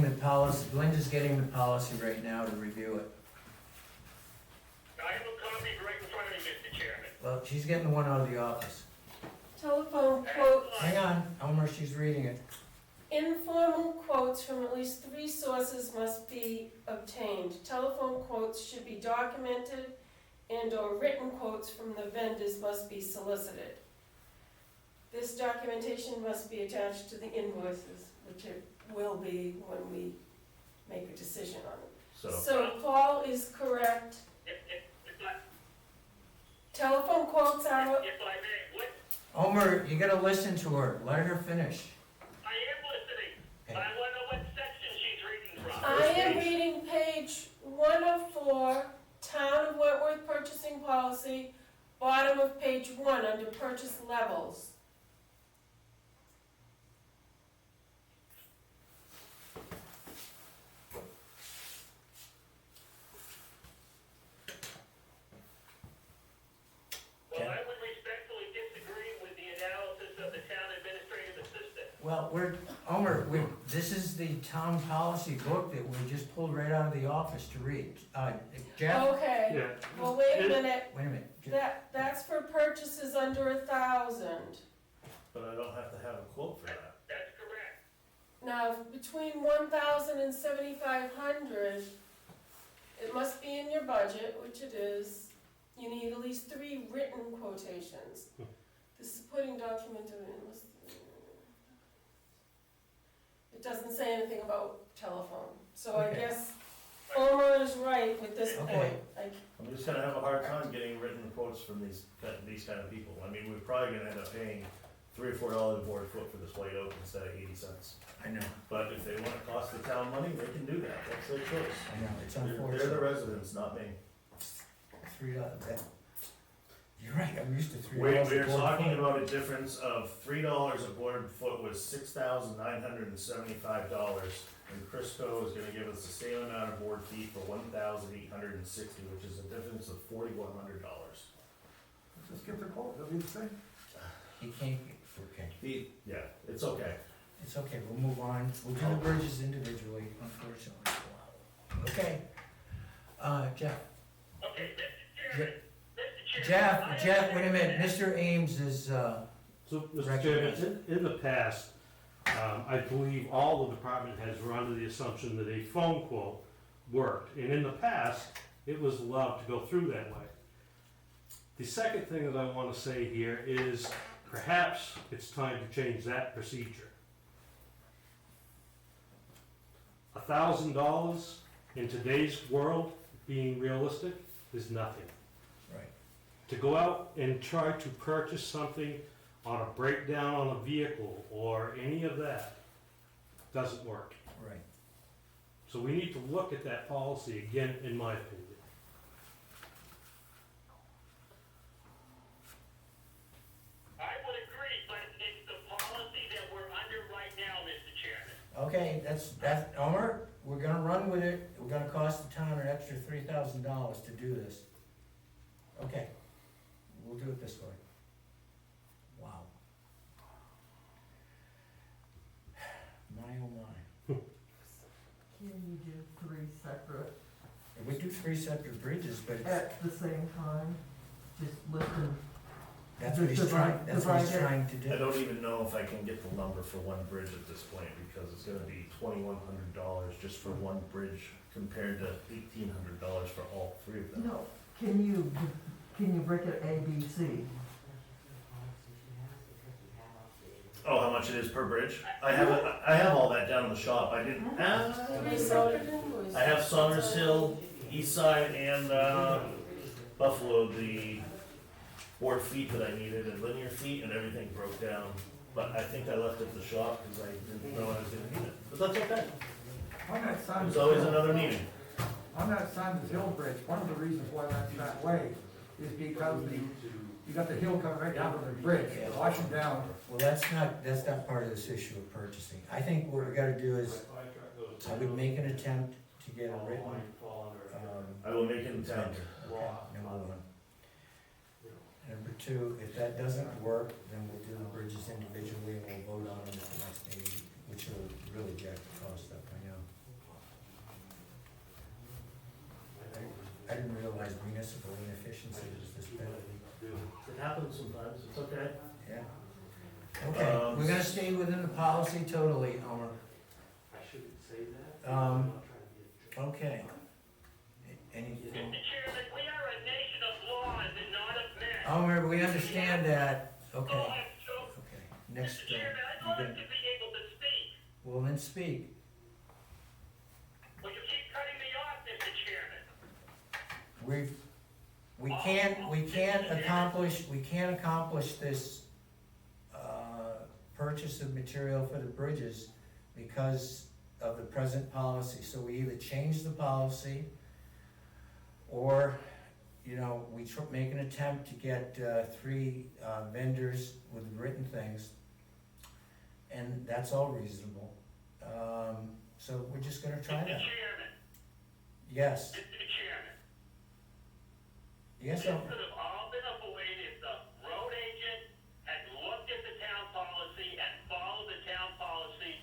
Speaker 1: getting the policy, Linda's getting the policy right now to review it.
Speaker 6: I have a copy right in front of me, Mr. Chairman.
Speaker 1: Well, she's getting the one out of the office.
Speaker 4: Telephone quotes.
Speaker 1: Hang on, Elmer, she's reading it.
Speaker 4: Informal quotes from at least 3 sources must be obtained. Telephone quotes should be documented, and/or written quotes from the vendors must be solicited. This documentation must be attached to the invoices, which it will be when we make a decision on it. So Paul is correct.
Speaker 6: If I,
Speaker 4: Telephone quotes are,
Speaker 6: if I may, what,
Speaker 1: Elmer, you gotta listen to her, let her finish.
Speaker 6: I am listening.
Speaker 1: Okay.
Speaker 6: I wanna know what section she's reading from.
Speaker 4: I am reading page 1 of 4, Town of Wentworth Purchasing Policy, bottom of page 1, under purchase levels.
Speaker 6: Well, I would respectfully disagree with the analysis of the town administrative assistant.
Speaker 1: Well, Elmer, this is the town policy book that we just pulled right out of the office to read. Jeff,
Speaker 4: Okay,
Speaker 7: Yeah,
Speaker 4: well, wait a minute,
Speaker 1: wait a minute. Jeff,
Speaker 4: that's for purchases under 1,000.
Speaker 8: But I don't have to have a quote for that.
Speaker 6: That's correct.
Speaker 4: Now, between 1,000 and 7,500, it must be in your budget, which it is. You need at least 3 written quotations. The supporting document of it must. It doesn't say anything about telephone, so I
Speaker 1: Okay.
Speaker 4: guess Homer is right with this
Speaker 1: Okay.
Speaker 4: point.
Speaker 8: I'm just gonna have a hard time getting written quotes from these kind of people. I mean, we're probably gonna end up paying $3 or $4 a board foot for this white oak instead of 80 cents.
Speaker 1: I know,
Speaker 8: But if they wanna cost the town money, they can do that, that's their choice.
Speaker 1: I know, it's
Speaker 8: They're the
Speaker 1: unfortunate.
Speaker 8: residents, not me.
Speaker 1: $3, you're right, I'm used to $3.
Speaker 8: We're
Speaker 1: a board
Speaker 8: talking
Speaker 1: foot.
Speaker 8: about a difference of $3 a board foot was $6,975. And Crisco is gonna give us the same amount of board feet for $1,860, which is a difference of $4,100.
Speaker 3: Just get the quote, that'll be the same.
Speaker 1: He can't, okay,
Speaker 8: Yeah, it's okay.
Speaker 1: it's okay, we'll move on, we'll do the bridges individually, unfortunately. Okay, Jeff,
Speaker 6: Okay, Mr. Chairman, Mr. Chairman.
Speaker 1: Jeff, wait a minute, Mr. Ames is,
Speaker 7: so, Mr.
Speaker 1: Recommend.
Speaker 7: Chairman, in the past, I believe all the department heads were under the assumption that a phone quote worked, and in the past, it was allowed to go through that way. The second thing that I wanna say here is, perhaps it's time to change that procedure. $1,000 in today's world, being realistic, is nothing.
Speaker 1: right,
Speaker 7: To go out and try to purchase something on a breakdown on a vehicle or any of that doesn't work.
Speaker 1: right.
Speaker 7: So we need to look at that policy again, in my opinion.
Speaker 6: I would agree, but it's the policy that we're under right now, Mr. Chairman.
Speaker 1: Okay, that's, Elmer, we're gonna run with it, we're gonna cost the town an extra $3,000 to do this. Okay, we'll do it this way. Wow. My oh my.
Speaker 10: Can you do 3 separate
Speaker 1: We do 3 separate bridges, but it's,
Speaker 10: at the same time? Just listen.
Speaker 1: that's what he's
Speaker 10: Divide-
Speaker 1: trying to
Speaker 8: I
Speaker 1: do.
Speaker 8: don't even know if I can get the number for one bridge at this point, because it's gonna be $2,100 just for one bridge, compared to $1,800 for all 3 of them.
Speaker 10: No, can you break it A, B, C?
Speaker 8: Oh, how much it is per bridge? I have all that down in the shop, I didn't,
Speaker 4: 3 separate invoices.
Speaker 8: I have Saunders Hill, East Side, and, Buffalo, the board feet that I needed, and linear feet, and everything broke down. But I think I left it at the shop, because I didn't know I was gonna need it, but that's okay,
Speaker 3: On that Saunders
Speaker 8: there's always
Speaker 3: Hill-
Speaker 8: another meeting.
Speaker 3: On that Saunders Hill Bridge, one of the reasons why that's that way is because you got the hill coming right down to the bridge, washing down.
Speaker 1: Well, that's not part of this issue of purchasing. I think what we gotta do is, I would make an attempt to get a written,
Speaker 8: I will make an attempt.
Speaker 1: okay, number 1. Number 2, if that doesn't work, then we'll do the bridges individually and we'll vote on them at the next meeting, which will really jack the cost up, I know. realize municipal inefficiency is this bad.
Speaker 8: It happens sometimes, it's okay.
Speaker 1: Yeah. Okay, we're gonna stay within the policy totally, Homer.
Speaker 7: I shouldn't say that.
Speaker 1: Um,
Speaker 7: I'm not trying to be a jerk.
Speaker 1: Okay.
Speaker 6: Mr.
Speaker 1: Anything?
Speaker 6: Chairman, we are a nation of laws and not of men.
Speaker 1: Homer, we understand that.
Speaker 6: Go
Speaker 1: Okay,
Speaker 6: ahead, Joe.
Speaker 1: okay. Next,
Speaker 6: Mr. Chairman, I'd
Speaker 1: you
Speaker 6: like
Speaker 1: can,
Speaker 6: to be able to speak.
Speaker 1: well then speak.
Speaker 6: Will you keep cutting me off, Mr. Chairman?
Speaker 1: We can't accomplish this, purchase of material for the bridges because of the present policy. So we either change the policy or, you know, we make an attempt to get, 3 vendors with written things. And that's all reasonable. So we're just gonna try
Speaker 6: Mr.
Speaker 1: that.
Speaker 6: Chairman,
Speaker 1: Yes,
Speaker 6: Mr. Chairman.
Speaker 1: yes,
Speaker 6: This could have all been avoided if the road agent had looked at the town policy and followed the town policy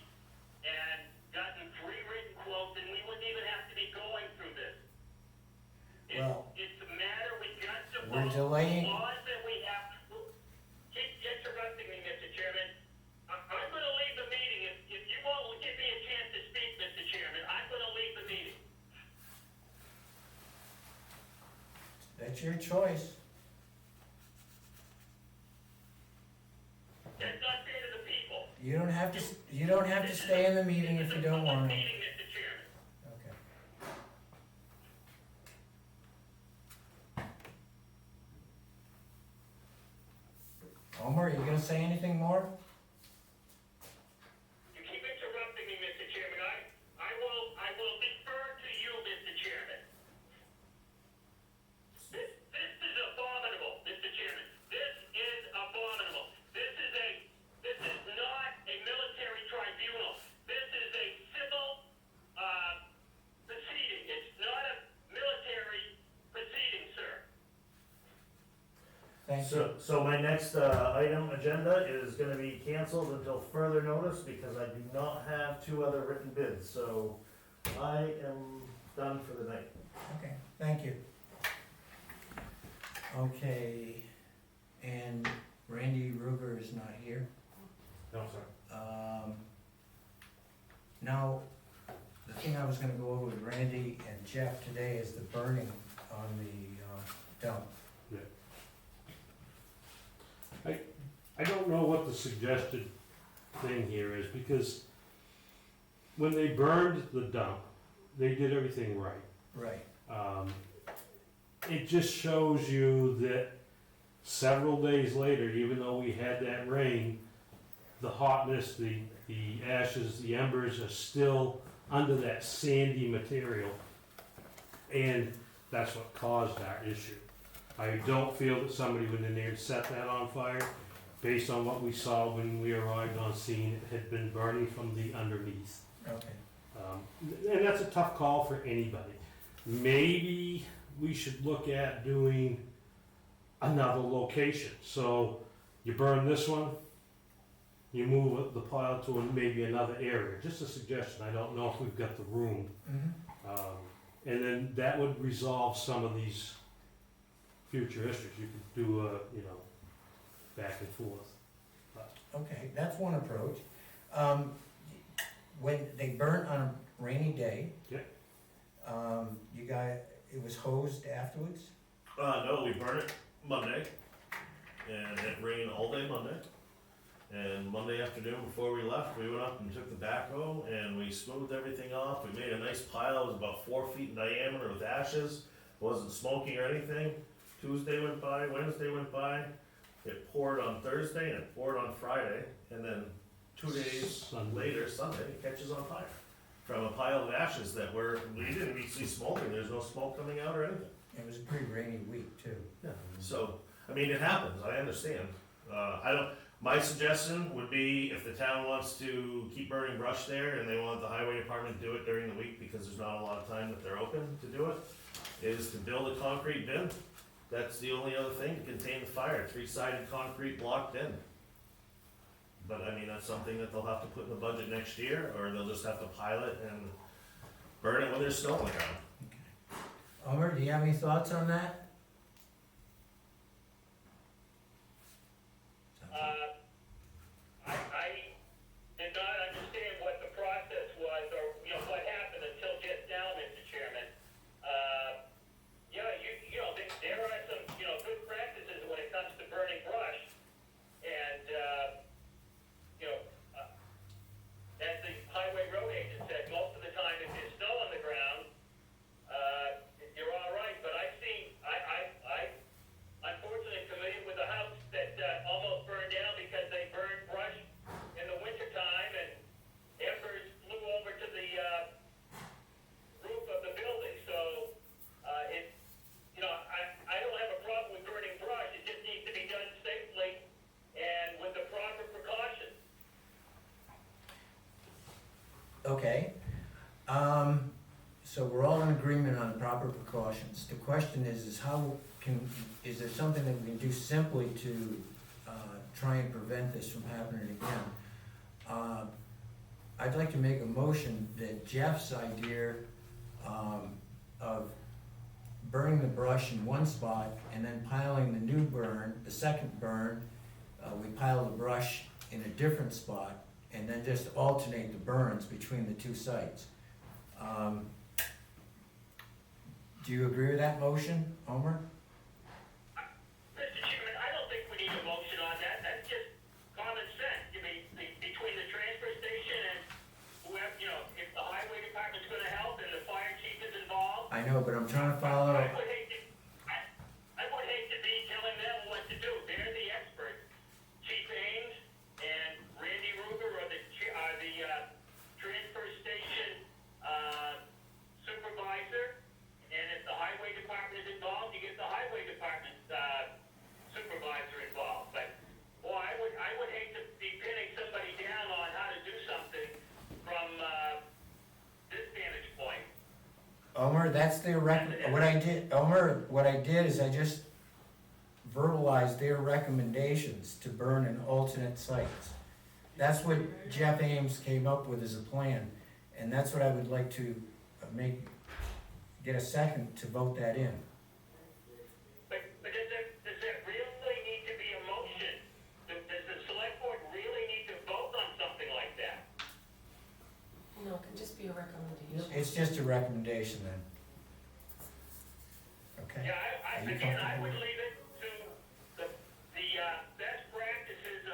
Speaker 6: and gotten 3 written quotes, and we wouldn't even have to be going through this.
Speaker 1: Well,
Speaker 6: It's a matter, we got to
Speaker 1: we're
Speaker 6: follow
Speaker 1: delaying-
Speaker 6: the laws that we have. Keep interrupting me, Mr. Chairman. I'm gonna leave the meeting. If you won't give me a chance to speak, Mr. Chairman, I'm gonna leave the meeting.
Speaker 1: that's your choice.
Speaker 6: That's not fair to the people.
Speaker 1: You don't have to stay in the meeting if you don't want to.
Speaker 6: This is a public meeting, Mr. Chairman.
Speaker 1: Okay. Homer, are you gonna say anything more?
Speaker 6: You keep interrupting me, Mr. Chairman. I will defer to you, Mr. Chairman. This is abominable, Mr. Chairman. This is abominable. This is not a military tribunal. This is a civil, proceeding. It's not a military proceeding, sir.
Speaker 1: Thank you.
Speaker 8: So my next, item agenda is gonna be canceled until further notice because I do not have 2 other written bids, so I am done for the night.
Speaker 1: Okay, thank you. Okay, and Randy Ruger is not here.
Speaker 7: No, sir.
Speaker 1: Now, the thing I was gonna go over with Randy and Jeff today is the burning on the, dump.
Speaker 7: I don't know what the suggested thing here is, because when they burned the dump, they did everything right.
Speaker 1: Right.
Speaker 7: It just shows you that several days later, even though we had that rain, the hotness, the ashes, the embers are still under that sandy material. And that's what caused our issue. I don't feel that somebody went in there and set that on fire. Based on what we saw when we arrived on scene, it had been burning from the underneath.
Speaker 1: Okay.
Speaker 7: And that's a tough call for anybody. Maybe we should look at doing another location. So you burn this one, you move the pile to maybe another area. Just a suggestion, I don't know if we've got the room.
Speaker 1: Mm-hmm.
Speaker 7: And then that would resolve some of these future issues. You could do back and forth.
Speaker 1: Okay, that's one approach. When they burnt on a rainy day.
Speaker 7: Yep.
Speaker 1: You guys, it was hosed afterwards?
Speaker 8: No, we burned it Monday, and it rained all day Monday. And Monday afternoon, before we left, we went up and took the backhoe, and we smoothed everything off. We made a nice pile, it was about 4 feet in diameter with ashes. Wasn't smoking or anything. Tuesday went by, Wednesday went by. It poured on Thursday, and it poured on Friday, and then 2 days later, Sunday, it catches on fire. From a pile of ashes that we didn't even see smoking, there's no smoke coming out or anything.
Speaker 1: It was a pretty rainy week too.
Speaker 8: Yeah. So, I mean, it happens, I understand. My suggestion would be if the town wants to keep burning brush there and they want the highway department to do it during the week because there's not a lot of time that they're open to do it, is to build a concrete bin. That's the only other thing to contain the fire, 3-sided concrete block bin. But I mean, that's something that they'll have to put in the budget next year, or they'll just have to pile it and burn it when there's snow on the ground.
Speaker 1: Homer, do you have any thoughts on that?
Speaker 6: I did not understand what the process was, or, you know, what happened until just now, Mr. Chairman. Yeah, you know, there are some, you know, good practices when it comes to burning brush. And, you know, as the highway road agent said, most of the time if there's snow on the ground, you're all right. But I've seen, I unfortunately familiar with a house that almost burned down because they burned brush in the wintertime, and embers flew over to the roof of the building. So it, you know, I don't have a problem with burning brush. It just needs to be done safely and with the proper precautions.
Speaker 1: Okay, so we're all in agreement on the proper precautions. The question is how is there something that we can do simply to, try and prevent this from happening again? I'd like to make a motion that Jeff's idea, of burning the brush in one spot and then piling the new burn, the second burn, we pile the brush in a different spot, and then just alternate the burns between the two sites. Do you agree with that motion, Homer?
Speaker 6: Mr. Chairman, I don't think we need a motion on that. That's just common sense. I mean, between the transfer station and whoever, you know, if the highway department's gonna help and the fire chief is involved.
Speaker 1: I know, but I'm trying to follow.
Speaker 6: I would hate to be telling them what to do. They're the experts. Chief Ames and Randy Ruger are the transfer station supervisor. And if the highway department is involved, you get the highway department's supervisor involved. But, boy, I would hate to be pinning somebody down on how to do something from this vantage point.
Speaker 1: Omer, that's their what I did, Omer, what I did is I just verbalized their recommendations to burn in alternate sites. That's what Jeff Ames came up with as a plan, and that's what I would like to get a second to vote that in.
Speaker 6: But does there really need to be a motion? Does the select board really need to vote on something like that?
Speaker 4: No, it can just be a recommendation.
Speaker 1: It's just a recommendation then. Okay?
Speaker 6: Yeah,
Speaker 1: Are you
Speaker 6: again, I
Speaker 1: comfortable
Speaker 6: would
Speaker 1: with-
Speaker 6: leave it to the best practices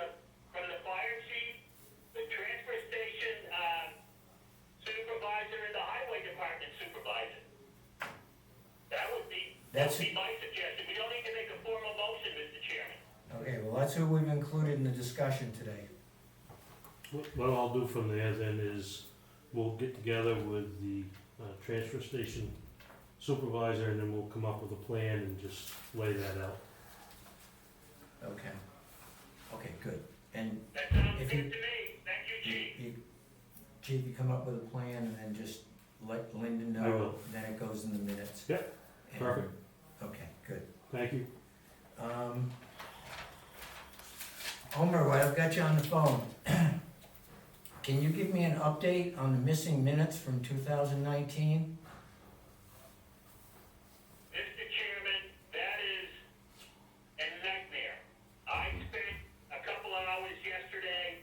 Speaker 6: from the fire chief, the transfer station supervisor, and the highway department supervisor. That would be my suggestion. We don't need to make a formal motion, Mr. Chairman.
Speaker 1: Okay, well, that's who we've included in the discussion today.
Speaker 7: What I'll do from there then is we'll get together with the transfer station supervisor, and then we'll come up with a plan and just lay that out.
Speaker 1: Okay. Okay, good. And
Speaker 6: That sounds
Speaker 1: if
Speaker 6: good
Speaker 1: you-
Speaker 6: to me. Thank you, Chief.
Speaker 1: Chief, you come up with a plan and then just let Linda
Speaker 7: I
Speaker 1: know,
Speaker 7: will.
Speaker 1: then it goes in the minutes.
Speaker 7: Yep,
Speaker 1: And-
Speaker 7: perfect.
Speaker 1: Okay, good.
Speaker 7: Thank you.
Speaker 1: Homer, while I've got you on the phone, can you give me an update on the missing minutes from 2019?
Speaker 6: Mr. Chairman, that is a nightmare. I spent a couple of hours yesterday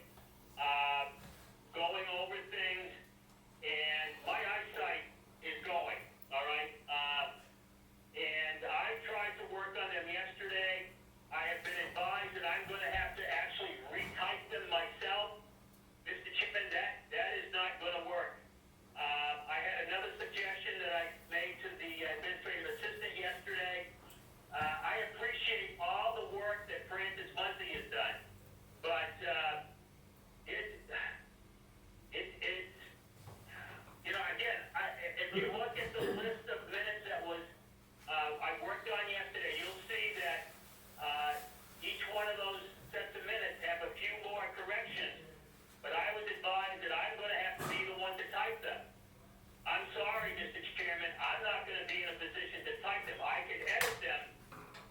Speaker 6: going over things, and my eyesight is going, all right? And I tried to work on them yesterday. I have been advised that I'm gonna have to actually retype them myself. Mr. Chairman, that is not gonna work. I had another suggestion that I made to the administrative assistant yesterday. I appreciate all the work that Francis Muncy has done, but you know, again, if you look at the list of minutes that was I worked on yesterday, you'll see that each one of those sets of minutes have a few more corrections, but I was advised that I'm gonna have to be the one to type them. I'm sorry, Mr. Chairman, I'm not gonna be in a position to type them. I can edit them,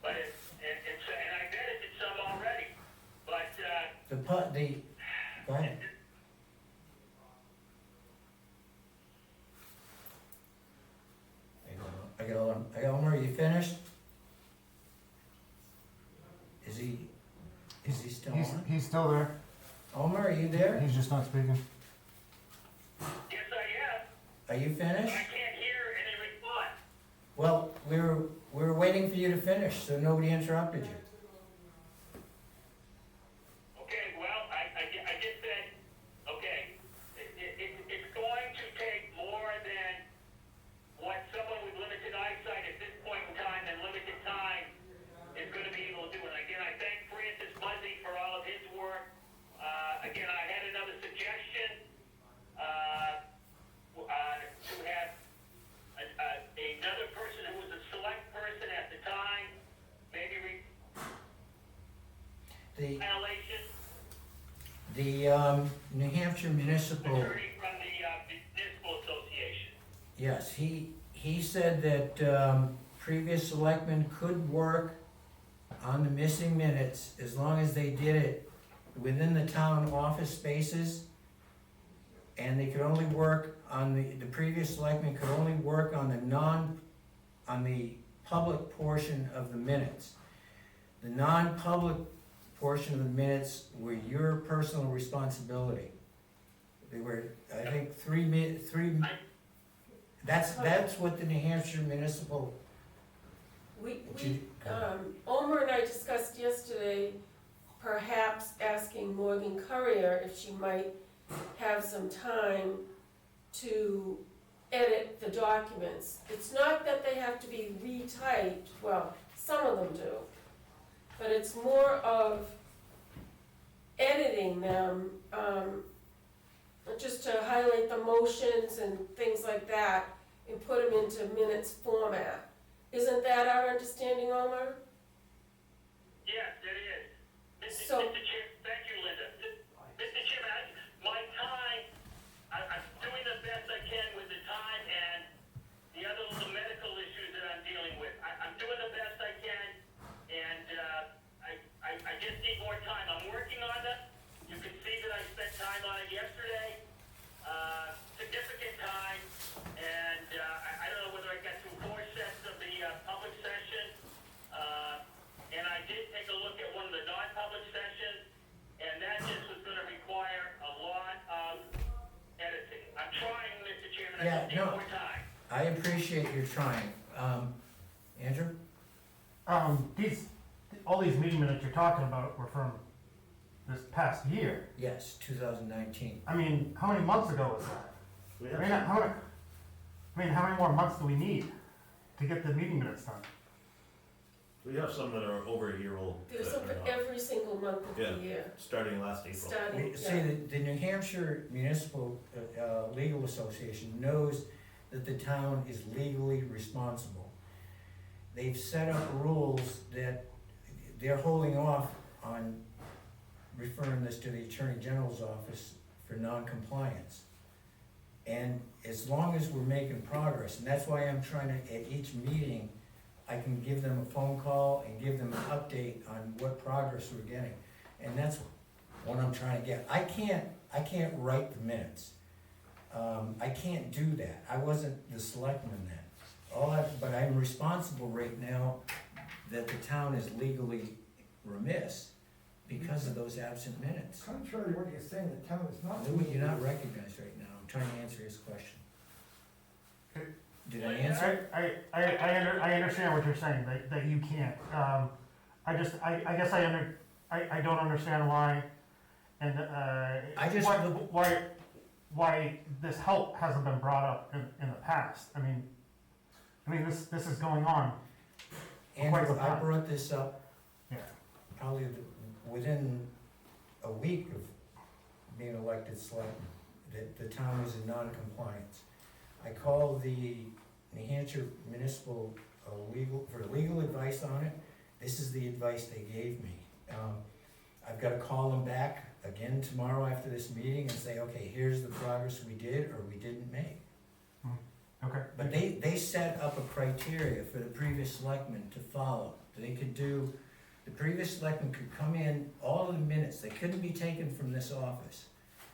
Speaker 6: but and I've edited some already, but,
Speaker 1: Go ahead. I got a Elmer, you finished? Is he still on?
Speaker 9: He's still there.
Speaker 1: Elmer, are you there?
Speaker 9: He's just not speaking.
Speaker 6: Yes, I am.
Speaker 1: Are you
Speaker 6: I
Speaker 1: finished?
Speaker 6: can't hear any response.
Speaker 1: Well, we were waiting for you to finish, so nobody interrupted you.
Speaker 6: Okay, well, I just said, okay, it's going to take more than what someone with limited eyesight at this point in time and limited time is gonna be able to do. And again, I thank Francis Muzzy for all of his work. Again, I had another suggestion, to have another person who was a select person at the time, maybe
Speaker 1: The
Speaker 6: violation,
Speaker 1: New Hampshire Municipal,
Speaker 6: attorney from the municipal association.
Speaker 1: yes, he said that previous selectmen could work on the missing minutes as long as they did it within the town office spaces. And they could only work on the previous selectmen could only work on the public portion of the minutes. The non-public portion of the minutes were your personal responsibility. They were, I think, that's what the New Hampshire Municipal,
Speaker 4: Omer and I discussed yesterday, perhaps asking Morgan Courier if she might have some time to edit the documents. It's not that they have to be retyped, well, some of them do, but it's more of editing them, just to highlight the motions and things like that, and put them into minutes format. Isn't that our understanding, Omar?
Speaker 6: Yes, it is. Mr.
Speaker 4: So-
Speaker 6: Mr. Chair, thank you, Linda. Mr. Chairman, my time, I'm doing the best I can with the time and the other little medical issues that I'm dealing with. I'm doing the best I can, and I just need more time. I'm working on it. You can see that I spent time on it yesterday, significant time, and I don't know whether I got through 4 sets of the public session, and I did take a look at one of the non-public sessions, and that just was gonna require a lot of editing. I'm trying, Mr. Chairman, I just need
Speaker 1: Yeah, no.
Speaker 6: more time.
Speaker 1: I appreciate your trying. Andrew?
Speaker 9: All these meeting minutes you're talking about were from this past year.
Speaker 1: Yes, 2019.
Speaker 9: I mean, how many months ago was that?
Speaker 8: We
Speaker 9: I
Speaker 8: have
Speaker 9: mean, how many more months do we need to get the meeting minutes done?
Speaker 8: We have some that are over a year old.
Speaker 4: There's
Speaker 8: that
Speaker 4: some
Speaker 8: are
Speaker 4: for
Speaker 8: not,
Speaker 4: every single month of
Speaker 8: Yeah.
Speaker 4: the year,
Speaker 8: starting last April.
Speaker 4: starting,
Speaker 1: See,
Speaker 4: yeah.
Speaker 1: the New Hampshire Municipal Legal Association knows that the town is legally responsible. They've set up rules that they're holding off on referring this to the Attorney General's office for non-compliance. And as long as we're making progress, and that's why I'm trying to, at each meeting, I can give them a phone call and give them an update on what progress we're getting. And that's what I'm trying to get. I can't write the minutes. I can't do that. I wasn't the selectman then. But I'm responsible right now that the town is legally remiss because of those absent minutes.
Speaker 3: Contrary to what you're saying, the town is not.
Speaker 1: Louis, you're not recognized right now. I'm trying to answer his question. Did I answer?
Speaker 9: I understand what you're saying, that you can't. I guess I don't understand why, and,
Speaker 1: I just-
Speaker 9: why this help hasn't been brought up in the past. I mean, this is going on.
Speaker 1: Andrew, I brought this up
Speaker 9: Yeah.
Speaker 1: probably within a week of being elected selectman, that the town was in non-compliance. I called the New Hampshire Municipal for legal advice on it. This is the advice they gave me. I've gotta call them back again tomorrow after this meeting and say, okay, here's the progress we did or we didn't make.
Speaker 9: Okay.
Speaker 1: But they set up a criteria for the previous selectmen to follow. The previous selectmen could come in, all of the minutes, they couldn't be taken from this office.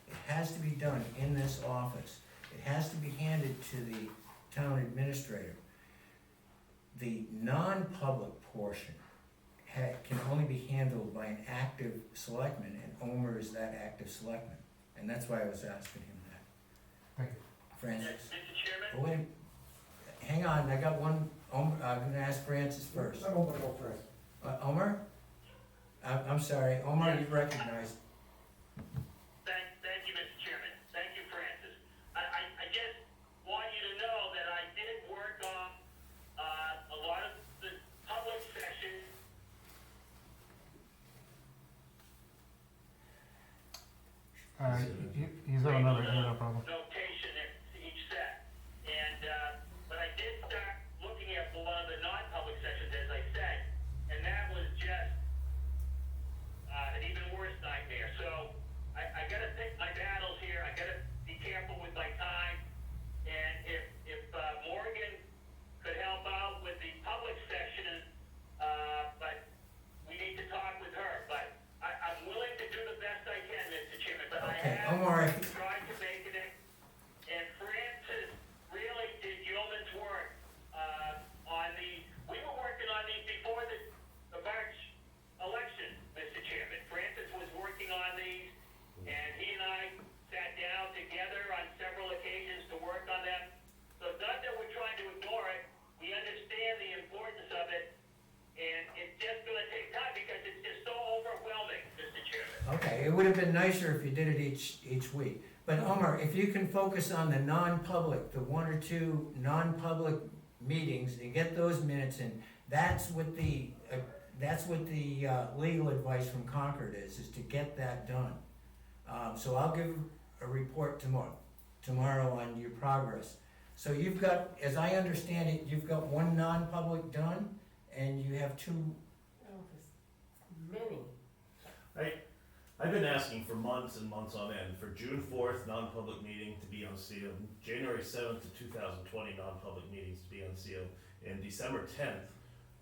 Speaker 1: It has to be done in this office. It has to be handed to the town administrator. the non-public portion can only be handled by an active selectman, and Omer is that active selectman. And that's why I was asking him that.
Speaker 9: Thank you.
Speaker 1: Francis?
Speaker 6: Mr. Chairman?
Speaker 1: Oh, wait, hang on, I got one, I'm gonna ask Francis first.
Speaker 3: I'm gonna go first.
Speaker 1: Omer? I'm sorry, Omer, you recognized.
Speaker 6: Thank you, Mr. Chairman. Thank you, Francis. I just want you to know that I did work on a lot of the public sessions.
Speaker 9: He's got another problem.
Speaker 6: Notation at each set. And, but I did start looking at one of the non-public sessions, as I said, and that was just an even worse nightmare. So I gotta pick my battles here. I gotta be careful with my time. And if Morgan could help out with the public session, but we need to talk with her. But I'm willing to do the best I can, Mr. Chairman, but I
Speaker 1: Okay,
Speaker 6: have
Speaker 1: Omar,
Speaker 6: tried to make it, and Francis really did yeoman's work, on these. We were working on these before the March election, Mr. Chairman. Francis was working on these, and he and I sat down together on several occasions to work on them. So it's not that we're trying to ignore it, we understand the importance of it, and it's just gonna take time because it's just so overwhelming, Mr. Chairman.
Speaker 1: okay, it would have been nicer if you did it each week. But Omar, if you can focus on the non-public, the one or two non-public meetings and get those minutes in, that's what the legal advice from Concord is to get that done. So I'll give a report tomorrow on your progress. So you've got, as I understand it, you've got one non-public done, and you have two.
Speaker 4: Oh, there's many.
Speaker 8: I've been asking for months and months on end for June 4th non-public meeting to be unsealed, January 7th to 2020 non-public meetings to be unsealed, and December 10th,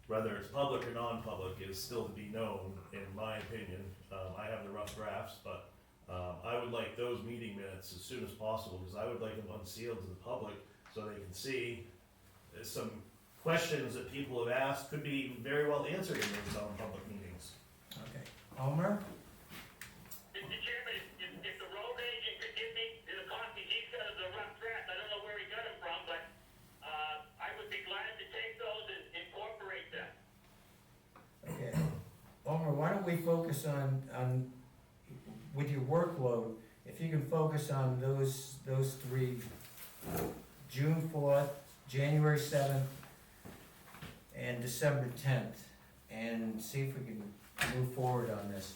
Speaker 8: whether it's public or non-public, is still to be known, in my opinion. I have the rough drafts, but I would like those meeting minutes as soon as possible, because I would like them unsealed to the public so they can see some questions that people have asked could be very well answered in those non-public meetings.
Speaker 1: Okay. Omer?
Speaker 6: Mr. Chairman, if the road agent could give me the copies, he's got the rough draft, I don't know where he got them from, but, I would be glad to take those and incorporate them.
Speaker 1: Okay. Omer, why don't we focus on, with your workload, if you can focus on those three, June 4th, January 7th, and December 10th, and see if we can move forward on this.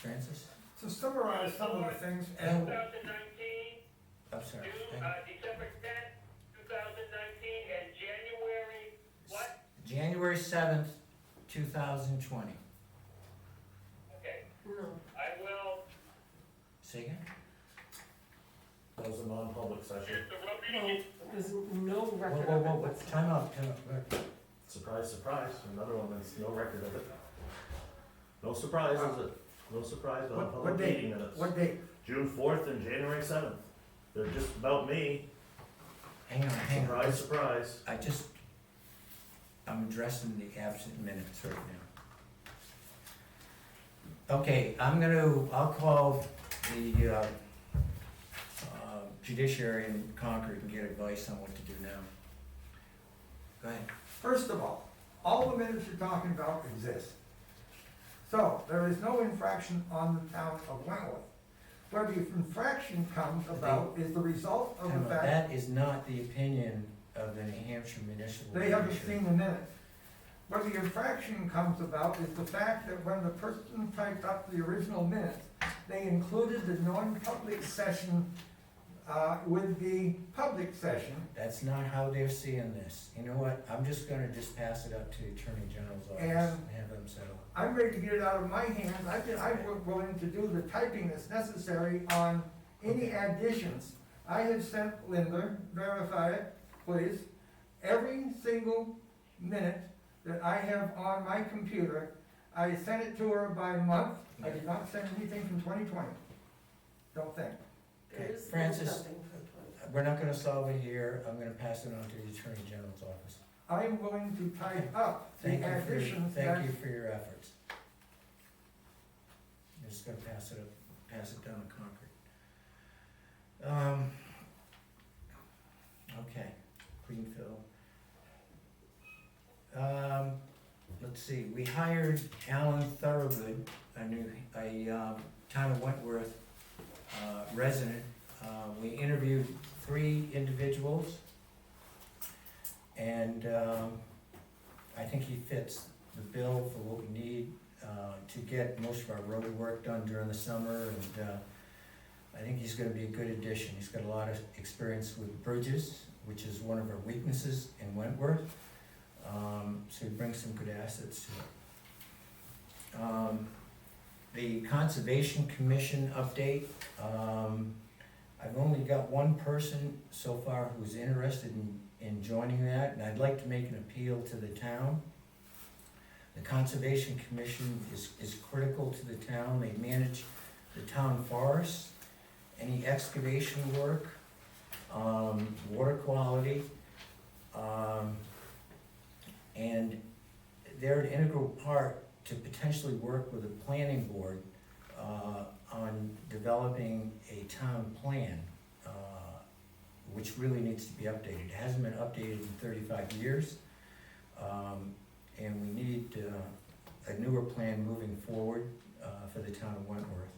Speaker 1: Francis?
Speaker 3: To summarize some of the things,
Speaker 1: And-
Speaker 6: 2019,
Speaker 1: I'm sorry.
Speaker 6: December 10th, 2019, and January, what?
Speaker 1: January 7th, 2020.
Speaker 6: Okay,
Speaker 4: No.
Speaker 6: I will,
Speaker 1: Say again?
Speaker 8: That was a non-public session.
Speaker 6: if the road
Speaker 4: No,
Speaker 6: agent,
Speaker 4: there's no
Speaker 1: Whoa,
Speaker 4: record
Speaker 1: whoa,
Speaker 4: of
Speaker 1: whoa,
Speaker 4: it.
Speaker 1: time out.
Speaker 8: Surprise, surprise, another one that's no record of it. No surprise, is it? No surprise,
Speaker 3: What
Speaker 8: non-public
Speaker 3: date?
Speaker 8: meeting minutes.
Speaker 3: what date?
Speaker 8: June 4th and January 7th. They're just about me.
Speaker 1: Hang on.
Speaker 8: Surprise, surprise.
Speaker 1: I'm addressing the absent minutes right now. Okay, I'll call the judiciary in Concord and get advice on what to do now. Go ahead.
Speaker 3: First of all the minutes you're talking about exist. So, there is no infraction on the town of Wentworth. Where the infraction comes about is the result of
Speaker 1: Time
Speaker 3: the
Speaker 1: out.
Speaker 3: fact
Speaker 1: That is not the opinion of the New Hampshire Municipal
Speaker 3: they haven't
Speaker 1: Commission.
Speaker 3: seen the minutes. Where the infraction comes about is the fact that when the person typed up the original minutes, they included the non-public session with the public session.
Speaker 1: That's not how they're seeing this. You know what? I'm just gonna pass it up to the Attorney General's office
Speaker 3: And-
Speaker 1: and have them settle.
Speaker 3: I'm ready to get it out of my hands. I'm willing to do the typing that's necessary on any additions. I have sent Linda, verify it, please, every single minute that I have on my computer. I sent it to her by month. I did not send anything from 2020. Don't think.
Speaker 4: There is
Speaker 1: Francis,
Speaker 4: nothing for 2020.
Speaker 1: we're not gonna solve it here. I'm gonna pass it on to the Attorney General's office.
Speaker 3: I am willing to tie up the
Speaker 1: Thank you
Speaker 3: additions that.
Speaker 1: thank you for your efforts. I'm just gonna pass it down to Concord. Okay, clean fill. Let's see, we hired Alan Thorogood, a town of Wentworth resident. We interviewed 3 individuals, and I think he fits the bill for what we need to get most of our road work done during the summer, and I think he's gonna be a good addition. He's got a lot of experience with bridges, which is one of our weaknesses in Wentworth. So he brings some good assets to it. The Conservation Commission update, I've only got one person so far who's interested in joining that, and I'd like to make an appeal to the town. The Conservation Commission is critical to the town. They manage the town forests, any excavation work, water quality, and they're an integral part to potentially work with the planning board on developing a town plan, which really needs to be updated. It hasn't been updated in 35 years, and we need a newer plan moving forward for the town of Wentworth.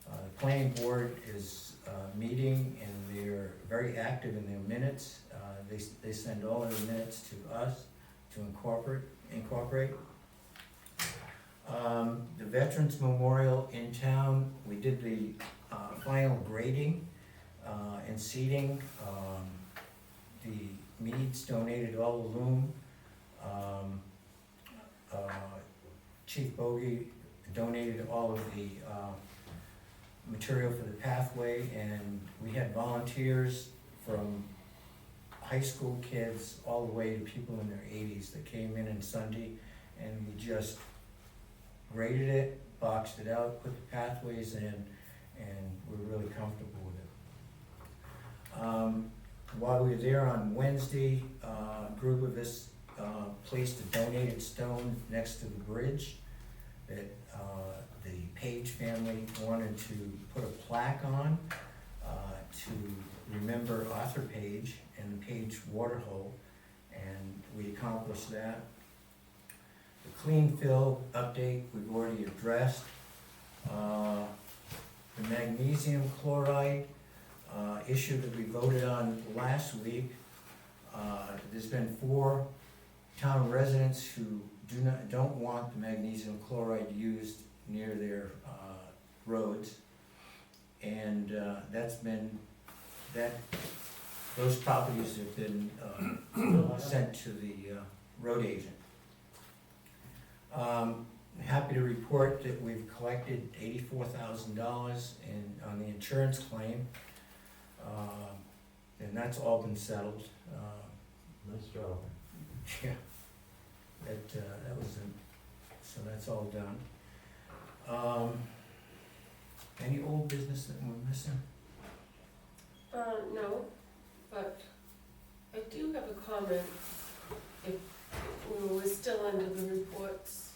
Speaker 1: The planning board is meeting, and they're very active in their minutes. They send all their minutes to us to incorporate. The Veterans Memorial in town, we did the final grading and seating. The Meads donated all the loom. Chief Bogey donated all of the material for the pathway, and we had volunteers from high school kids all the way to people in their 80s that came in on Sunday, and we just graded it, boxed it out, put the pathways in, and we're really comfortable with it. While we were there on Wednesday, a group of us placed a donated stone next to the bridge that the Page family wanted to put a plaque on to remember Arthur Page and the Page Waterhole, and we accomplished that. The clean fill update we've already addressed. The magnesium chloride issue that we voted on last week, there's been 4 town residents who don't want the magnesium chloride used near their roads, and those properties have been sent to the road agent. Happy to report that we've collected $84,000 on the insurance claim, and that's all been settled.
Speaker 8: Nice job.
Speaker 1: Yeah, that was so that's all done. Any old business that we're missing?
Speaker 4: No, but I do have a comment if we were still under the reports.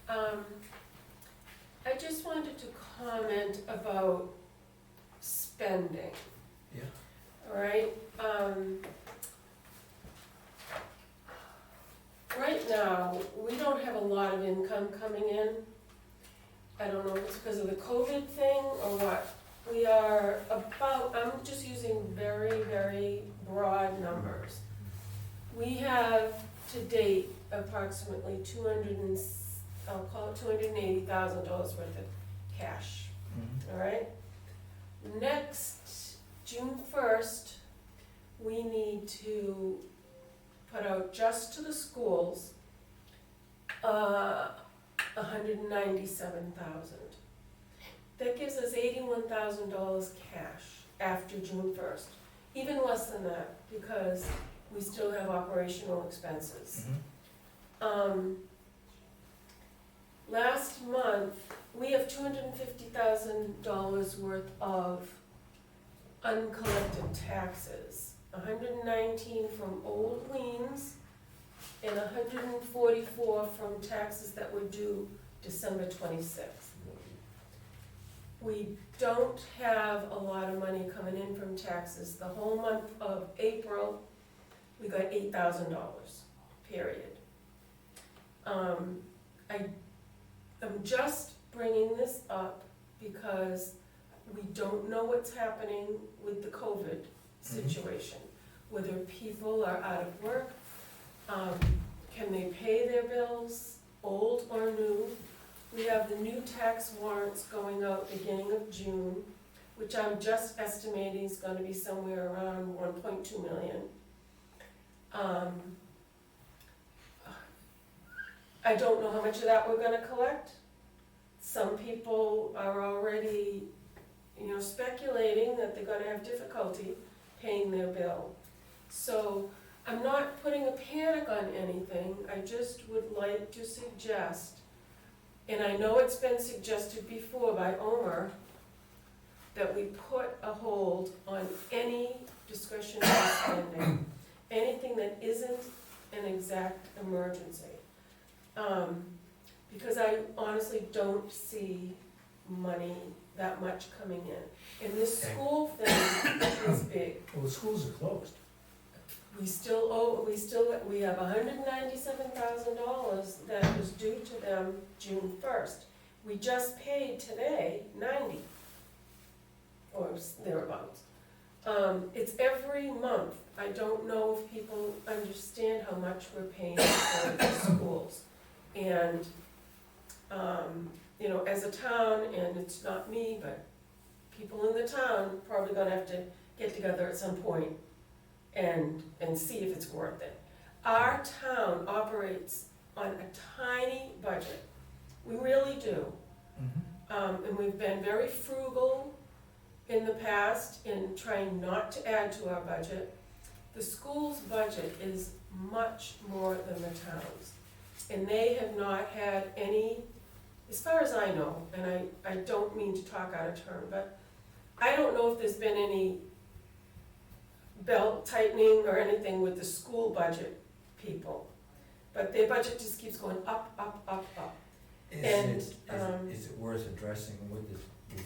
Speaker 4: I just wanted to comment about spending.
Speaker 1: Yeah.
Speaker 4: All right, right now, we don't have a lot of income coming in. I don't know if it's because of the COVID thing or what. We are about, I'm just using very, very broad numbers. We have to date approximately I'll call it $280,000 worth of cash, all right? Next, June 1st, we need to put out just to the schools, $197,000. That gives us $81,000 cash after June 1st. Even less than that, because we still have operational expenses. Last month, we have $250,000 worth of uncollected taxes. 119 from old liens and 144 from taxes that were due December 26th. We don't have a lot of money coming in from taxes. The whole month of April, we got $8,000, period. I'm just bringing this up because we don't know what's happening with the COVID situation. Whether people are out of work, can they pay their bills, old or new? We have the new tax warrants going out beginning of June, which I'm just estimating is gonna be somewhere around 1.2 million. I don't know how much of that we're gonna collect. Some people are already, speculating that they're gonna have difficulty paying their bill. So I'm not putting a panic on anything, I just would like to suggest, and I know it's been suggested before by Omer, that we put a hold on any discretionary spending, anything that isn't an exact emergency. Because I honestly don't see money that much coming in. And this school thing is big.
Speaker 1: Well, the schools are closed.
Speaker 4: We have $197,000 that was due to them June 1st. We just paid today 90, or thereabouts. It's every month. I don't know if people understand how much we're paying for the schools. And, as a town, and it's not me, but people in the town probably gonna have to get together at some point and see if it's worth it. Our town operates on a tiny budget. We really do. And we've been very frugal in the past in trying not to add to our budget. The school's budget is much more than the town's. And they have not had any, as far as I know, and I don't mean to talk out of turn, but I don't know if there's been any belt tightening or anything with the school budget people. But their budget just keeps going up, up, up, up.
Speaker 1: Is it worth addressing with the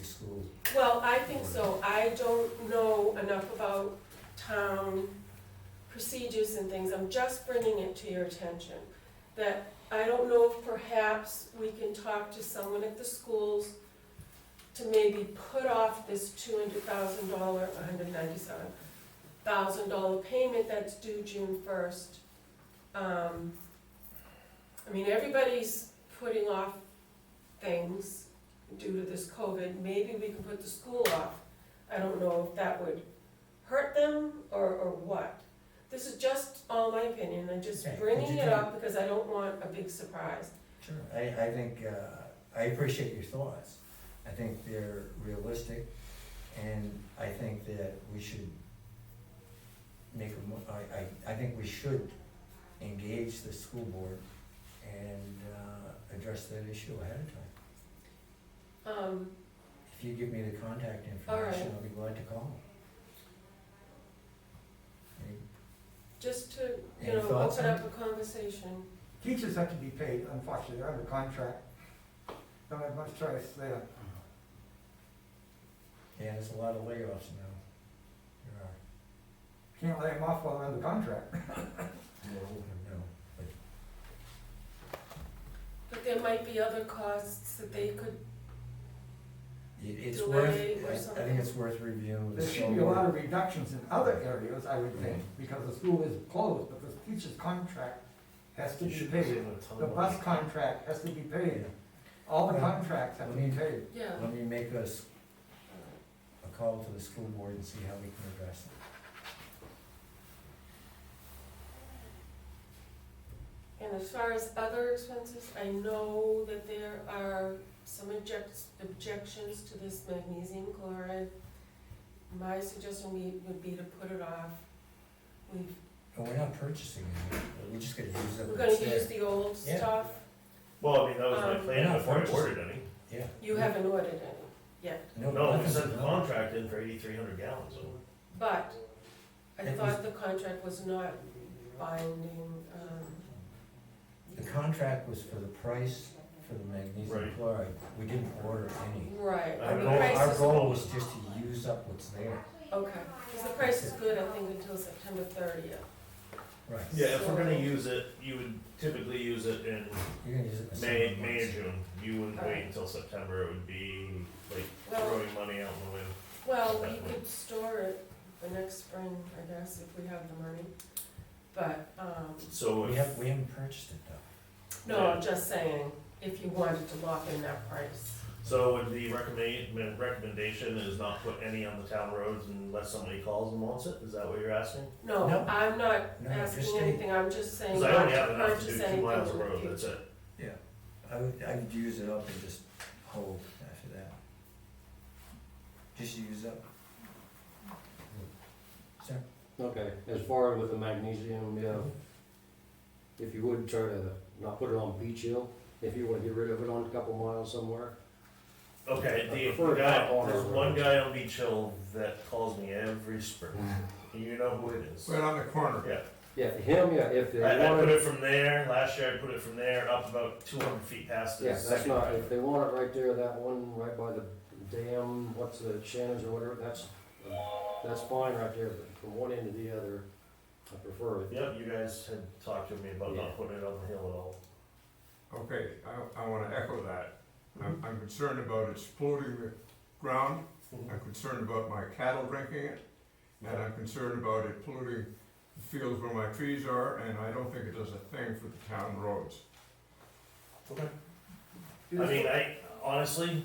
Speaker 1: schools?
Speaker 4: Well, I think so. I don't know enough about town procedures and things. I'm just bringing it to your attention. That I don't know if perhaps we can talk to someone at the schools to maybe put off this $200,000, $197,000 payment that's due June 1st. Everybody's putting off things due to this COVID. Maybe we can put the school off. I don't know if that would hurt them or what. This is just all my opinion, I'm just
Speaker 1: Okay,
Speaker 4: bringing it up because I don't want a big surprise.
Speaker 1: Sure. I think, I appreciate your thoughts. I think they're realistic, and I think that we should I think we should engage the school board and address that issue ahead of time. If you give me the contact information, I'll be glad to call.
Speaker 4: Just to,
Speaker 1: Any thoughts
Speaker 4: open
Speaker 1: on
Speaker 4: up a conversation.
Speaker 3: Teachers have to be paid, unfortunately, they're under contract. Don't have much choice there.
Speaker 1: Yeah, there's a lot of layoffs now. There are.
Speaker 3: Can't lay them off while they're under contract.
Speaker 1: No.
Speaker 4: But there might be other costs that they could,
Speaker 1: It's
Speaker 4: delay
Speaker 1: worth,
Speaker 4: or
Speaker 1: I
Speaker 4: something.
Speaker 1: think it's worth reviewing with the
Speaker 3: There
Speaker 1: school
Speaker 3: should be a lot
Speaker 1: board.
Speaker 3: of reductions in other areas, I would think, because the school is closed, but the teacher's contract has to
Speaker 8: You
Speaker 3: be
Speaker 8: should
Speaker 3: paid.
Speaker 8: save a ton
Speaker 3: The
Speaker 8: of
Speaker 3: bus
Speaker 8: money.
Speaker 3: contract has to be paid. All the contracts have to be paid.
Speaker 4: yeah.
Speaker 1: Let me make us a call to the school board and see how we can address it.
Speaker 4: And as far as other expenses, I know that there are some objections to this magnesium chloride. My suggestion would be to put it off.
Speaker 1: And we're not purchasing it, we just gotta use it.
Speaker 4: We're gonna use the old
Speaker 1: Yeah.
Speaker 4: stuff.
Speaker 8: Well, that was my
Speaker 4: Um,
Speaker 8: plan
Speaker 1: Not
Speaker 8: before I
Speaker 1: purchasing.
Speaker 8: ordered any.
Speaker 1: Yeah.
Speaker 4: You haven't ordered any yet,
Speaker 8: No, we
Speaker 1: nothing's
Speaker 8: sent the
Speaker 1: done.
Speaker 8: contract in for 8,300 gallons of it.
Speaker 4: but I
Speaker 1: It
Speaker 4: thought
Speaker 1: was-
Speaker 4: the contract was not binding,
Speaker 1: the contract was for the price for the magnesium
Speaker 8: Right.
Speaker 1: chloride. We didn't order any.
Speaker 4: Right,
Speaker 8: I
Speaker 4: and the
Speaker 8: know.
Speaker 4: price
Speaker 1: Our
Speaker 4: is,
Speaker 1: goal was just to use up what's there.
Speaker 4: okay, because the price is good, I think, until September 30th.
Speaker 1: Right.
Speaker 8: Yeah, if we're gonna use it, you would typically use it in
Speaker 1: You're gonna use it in the
Speaker 8: May,
Speaker 1: summer
Speaker 8: May or
Speaker 1: months.
Speaker 8: June. You wouldn't
Speaker 4: Alright.
Speaker 8: wait until September, it would be like
Speaker 4: Well-
Speaker 8: throwing money out the window.
Speaker 4: Well, we could store it for next spring, I guess, if we have the money. But,
Speaker 8: So
Speaker 1: We
Speaker 8: if,
Speaker 1: haven't purchased it though.
Speaker 4: no, I'm just saying, if you wanted to lock in that price.
Speaker 8: so would the recommendation is not put any on the town roads unless somebody calls and wants it? Is that what you're asking?
Speaker 4: No,
Speaker 1: No.
Speaker 4: I'm not
Speaker 1: No, just
Speaker 4: asking
Speaker 1: stay-
Speaker 4: anything, I'm just saying
Speaker 8: Cause
Speaker 4: not
Speaker 8: I only
Speaker 4: to
Speaker 8: have enough to
Speaker 4: purchase
Speaker 8: do
Speaker 4: anything
Speaker 8: 2 miles
Speaker 4: in
Speaker 8: of
Speaker 4: the
Speaker 8: road, that's
Speaker 4: future.
Speaker 8: it.
Speaker 1: I'd use it up and just hold after that. Just use up. Sir?
Speaker 2: Okay, as far as with the magnesium, yeah, if you would try to not put it on Beach Hill, if you wanna get rid of it on a couple miles somewhere.
Speaker 8: Okay,
Speaker 2: I
Speaker 8: the
Speaker 2: prefer
Speaker 8: guy,
Speaker 2: not on
Speaker 8: there's
Speaker 2: our
Speaker 8: one
Speaker 2: roads.
Speaker 8: guy on Beach Hill that calls me every spring. You know who it is?
Speaker 3: Right on the corner.
Speaker 8: Yeah,
Speaker 2: Yeah, him, yeah, if they
Speaker 8: I
Speaker 2: want
Speaker 8: put it
Speaker 2: it,
Speaker 8: from there, last year I put it from there up about 200 feet past
Speaker 2: yeah,
Speaker 8: his
Speaker 2: that's
Speaker 8: second
Speaker 2: not,
Speaker 8: driveway.
Speaker 2: if they want it right there, that one right by the dam, what's the Shannon's or whatever, that's fine right there, but from one end to the other, I prefer it.
Speaker 8: Yep, you guys had talked to me about
Speaker 2: Yeah.
Speaker 8: not putting it on the hill at all.
Speaker 11: Okay, I wanna echo that. I'm concerned about it polluting the ground, I'm concerned about my cattle drinking it, and I'm concerned about it polluting the fields where my trees are, and I don't think it does a thing for the town roads.
Speaker 8: Okay. I mean, I, honestly,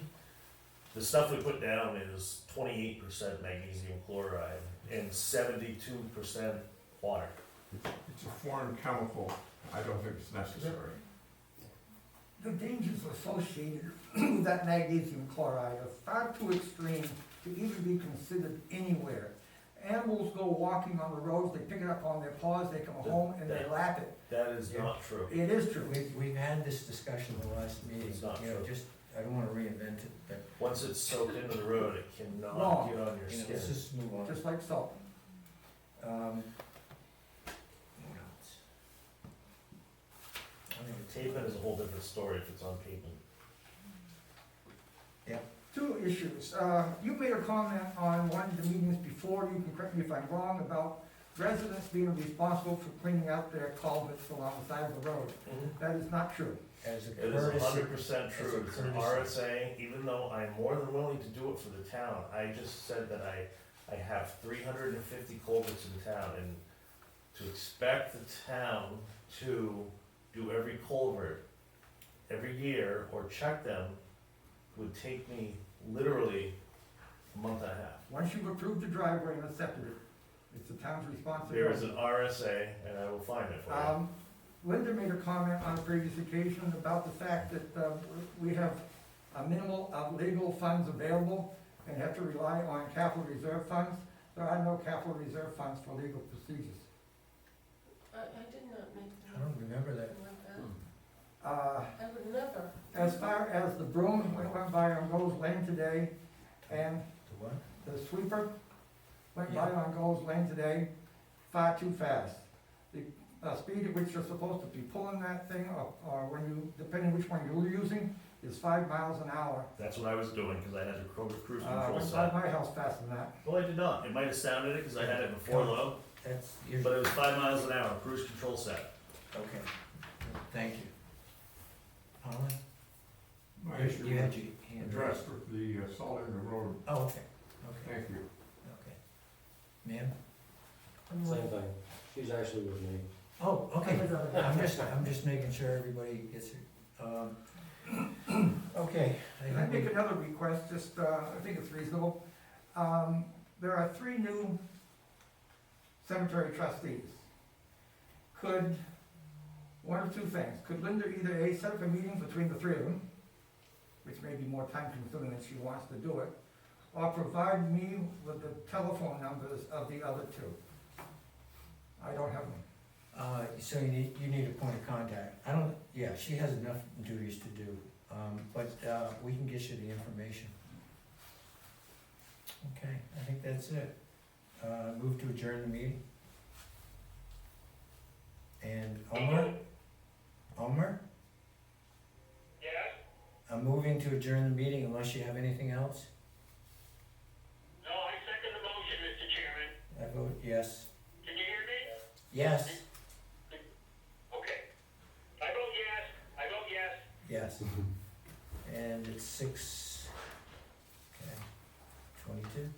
Speaker 8: the stuff we put down is 28% magnesium chloride and 72% water.
Speaker 11: It's a foreign chemical, I don't think it's necessary.
Speaker 3: The dangers associated with that magnesium chloride are far too extreme to even be considered anywhere. Animals go walking on the roads, they pick it up on their paws, they come home and they lap it.
Speaker 8: That is
Speaker 1: Yeah.
Speaker 8: not true.
Speaker 3: It is true.
Speaker 1: We've had this discussion the last meeting.
Speaker 8: It's not
Speaker 1: You know,
Speaker 8: true.
Speaker 1: just, I don't wanna reinvent it, but,
Speaker 8: Once it's soaked into the road, it cannot
Speaker 3: Wrong.
Speaker 8: get on your
Speaker 1: you know,
Speaker 8: skin.
Speaker 1: let's just move on.
Speaker 3: Just like salt.
Speaker 1: What else? I mean,
Speaker 8: Pavement is a whole different story if it's on pavement.
Speaker 3: Two issues. You made a comment on one of the meetings before, you can correct me if I'm wrong, about residents being responsible for cleaning out their culverts along the side of the road. That is not true.
Speaker 1: As a
Speaker 8: It is
Speaker 1: courtesy,
Speaker 8: 100%
Speaker 1: as
Speaker 8: true.
Speaker 1: a
Speaker 8: It's an
Speaker 1: courtesy.
Speaker 8: RSA, even though I'm more than willing to do it for the town. I just said that I have 350 culverts in town, and to expect the town to do every culvert every year or check them would take me literally a month and a half.
Speaker 3: Once you've approved the driveway and accepted it, it's the town's responsibility.
Speaker 8: There is an RSA, and I will find it for you.
Speaker 3: Linda made a comment on a previous occasion about the fact that we have a minimal of legal funds available and have to rely on capital reserve funds. There are no capital reserve funds for legal procedures.
Speaker 4: I did not make
Speaker 1: I don't remember that.
Speaker 4: like that.
Speaker 3: Uh,
Speaker 4: I would never.
Speaker 3: As far as the broom went by on Gold's Lane today, and
Speaker 1: The what?
Speaker 3: the sweeper went by on Gold's Lane today, far too fast. The speed at which you're supposed to be pulling that thing, or when you, depending which one you're using, is 5 miles an hour.
Speaker 8: That's what I was doing, because I had the cruise control
Speaker 3: Went by
Speaker 8: set.
Speaker 3: my house faster than that.
Speaker 8: Well, I did not. It might have sounded it, because I had it before low,
Speaker 1: That's,
Speaker 8: but
Speaker 1: usually,
Speaker 8: it was 5 miles an hour, cruise control set.
Speaker 1: okay, thank you. Holly?
Speaker 11: My
Speaker 1: You
Speaker 11: issue
Speaker 1: had
Speaker 11: was
Speaker 1: your hand
Speaker 11: addressed
Speaker 1: raised.
Speaker 11: with the salting the road,
Speaker 1: Oh, okay, okay,
Speaker 11: thank you.
Speaker 1: okay. Ma'am?
Speaker 2: Same thing, she's actually with me.
Speaker 1: Oh, okay, I'm just making sure everybody gets it. Okay.
Speaker 3: Can I make another request, just, I think it's reasonable? There are 3 new cemetery trustees. Could, one of 2 things, could Linda either A, set up a meeting between the 3 of them, which may be more time consuming than she wants to do it, or provide me with the telephone numbers of the other 2? I don't have them.
Speaker 1: So you need a point of contact. I don't, yeah, she has enough duties to do, but, we can get you the information. Okay, I think that's it. Move to adjourn the meeting. And Omar? I'm moving to adjourn the meeting unless you have anything else.
Speaker 6: No, I second the motion, Mr. Chairman.
Speaker 1: I vote yes.
Speaker 6: Can you hear me?
Speaker 1: Yes,
Speaker 6: Okay. I vote yes. I vote yes.
Speaker 1: yes. And it's 6, okay, 22.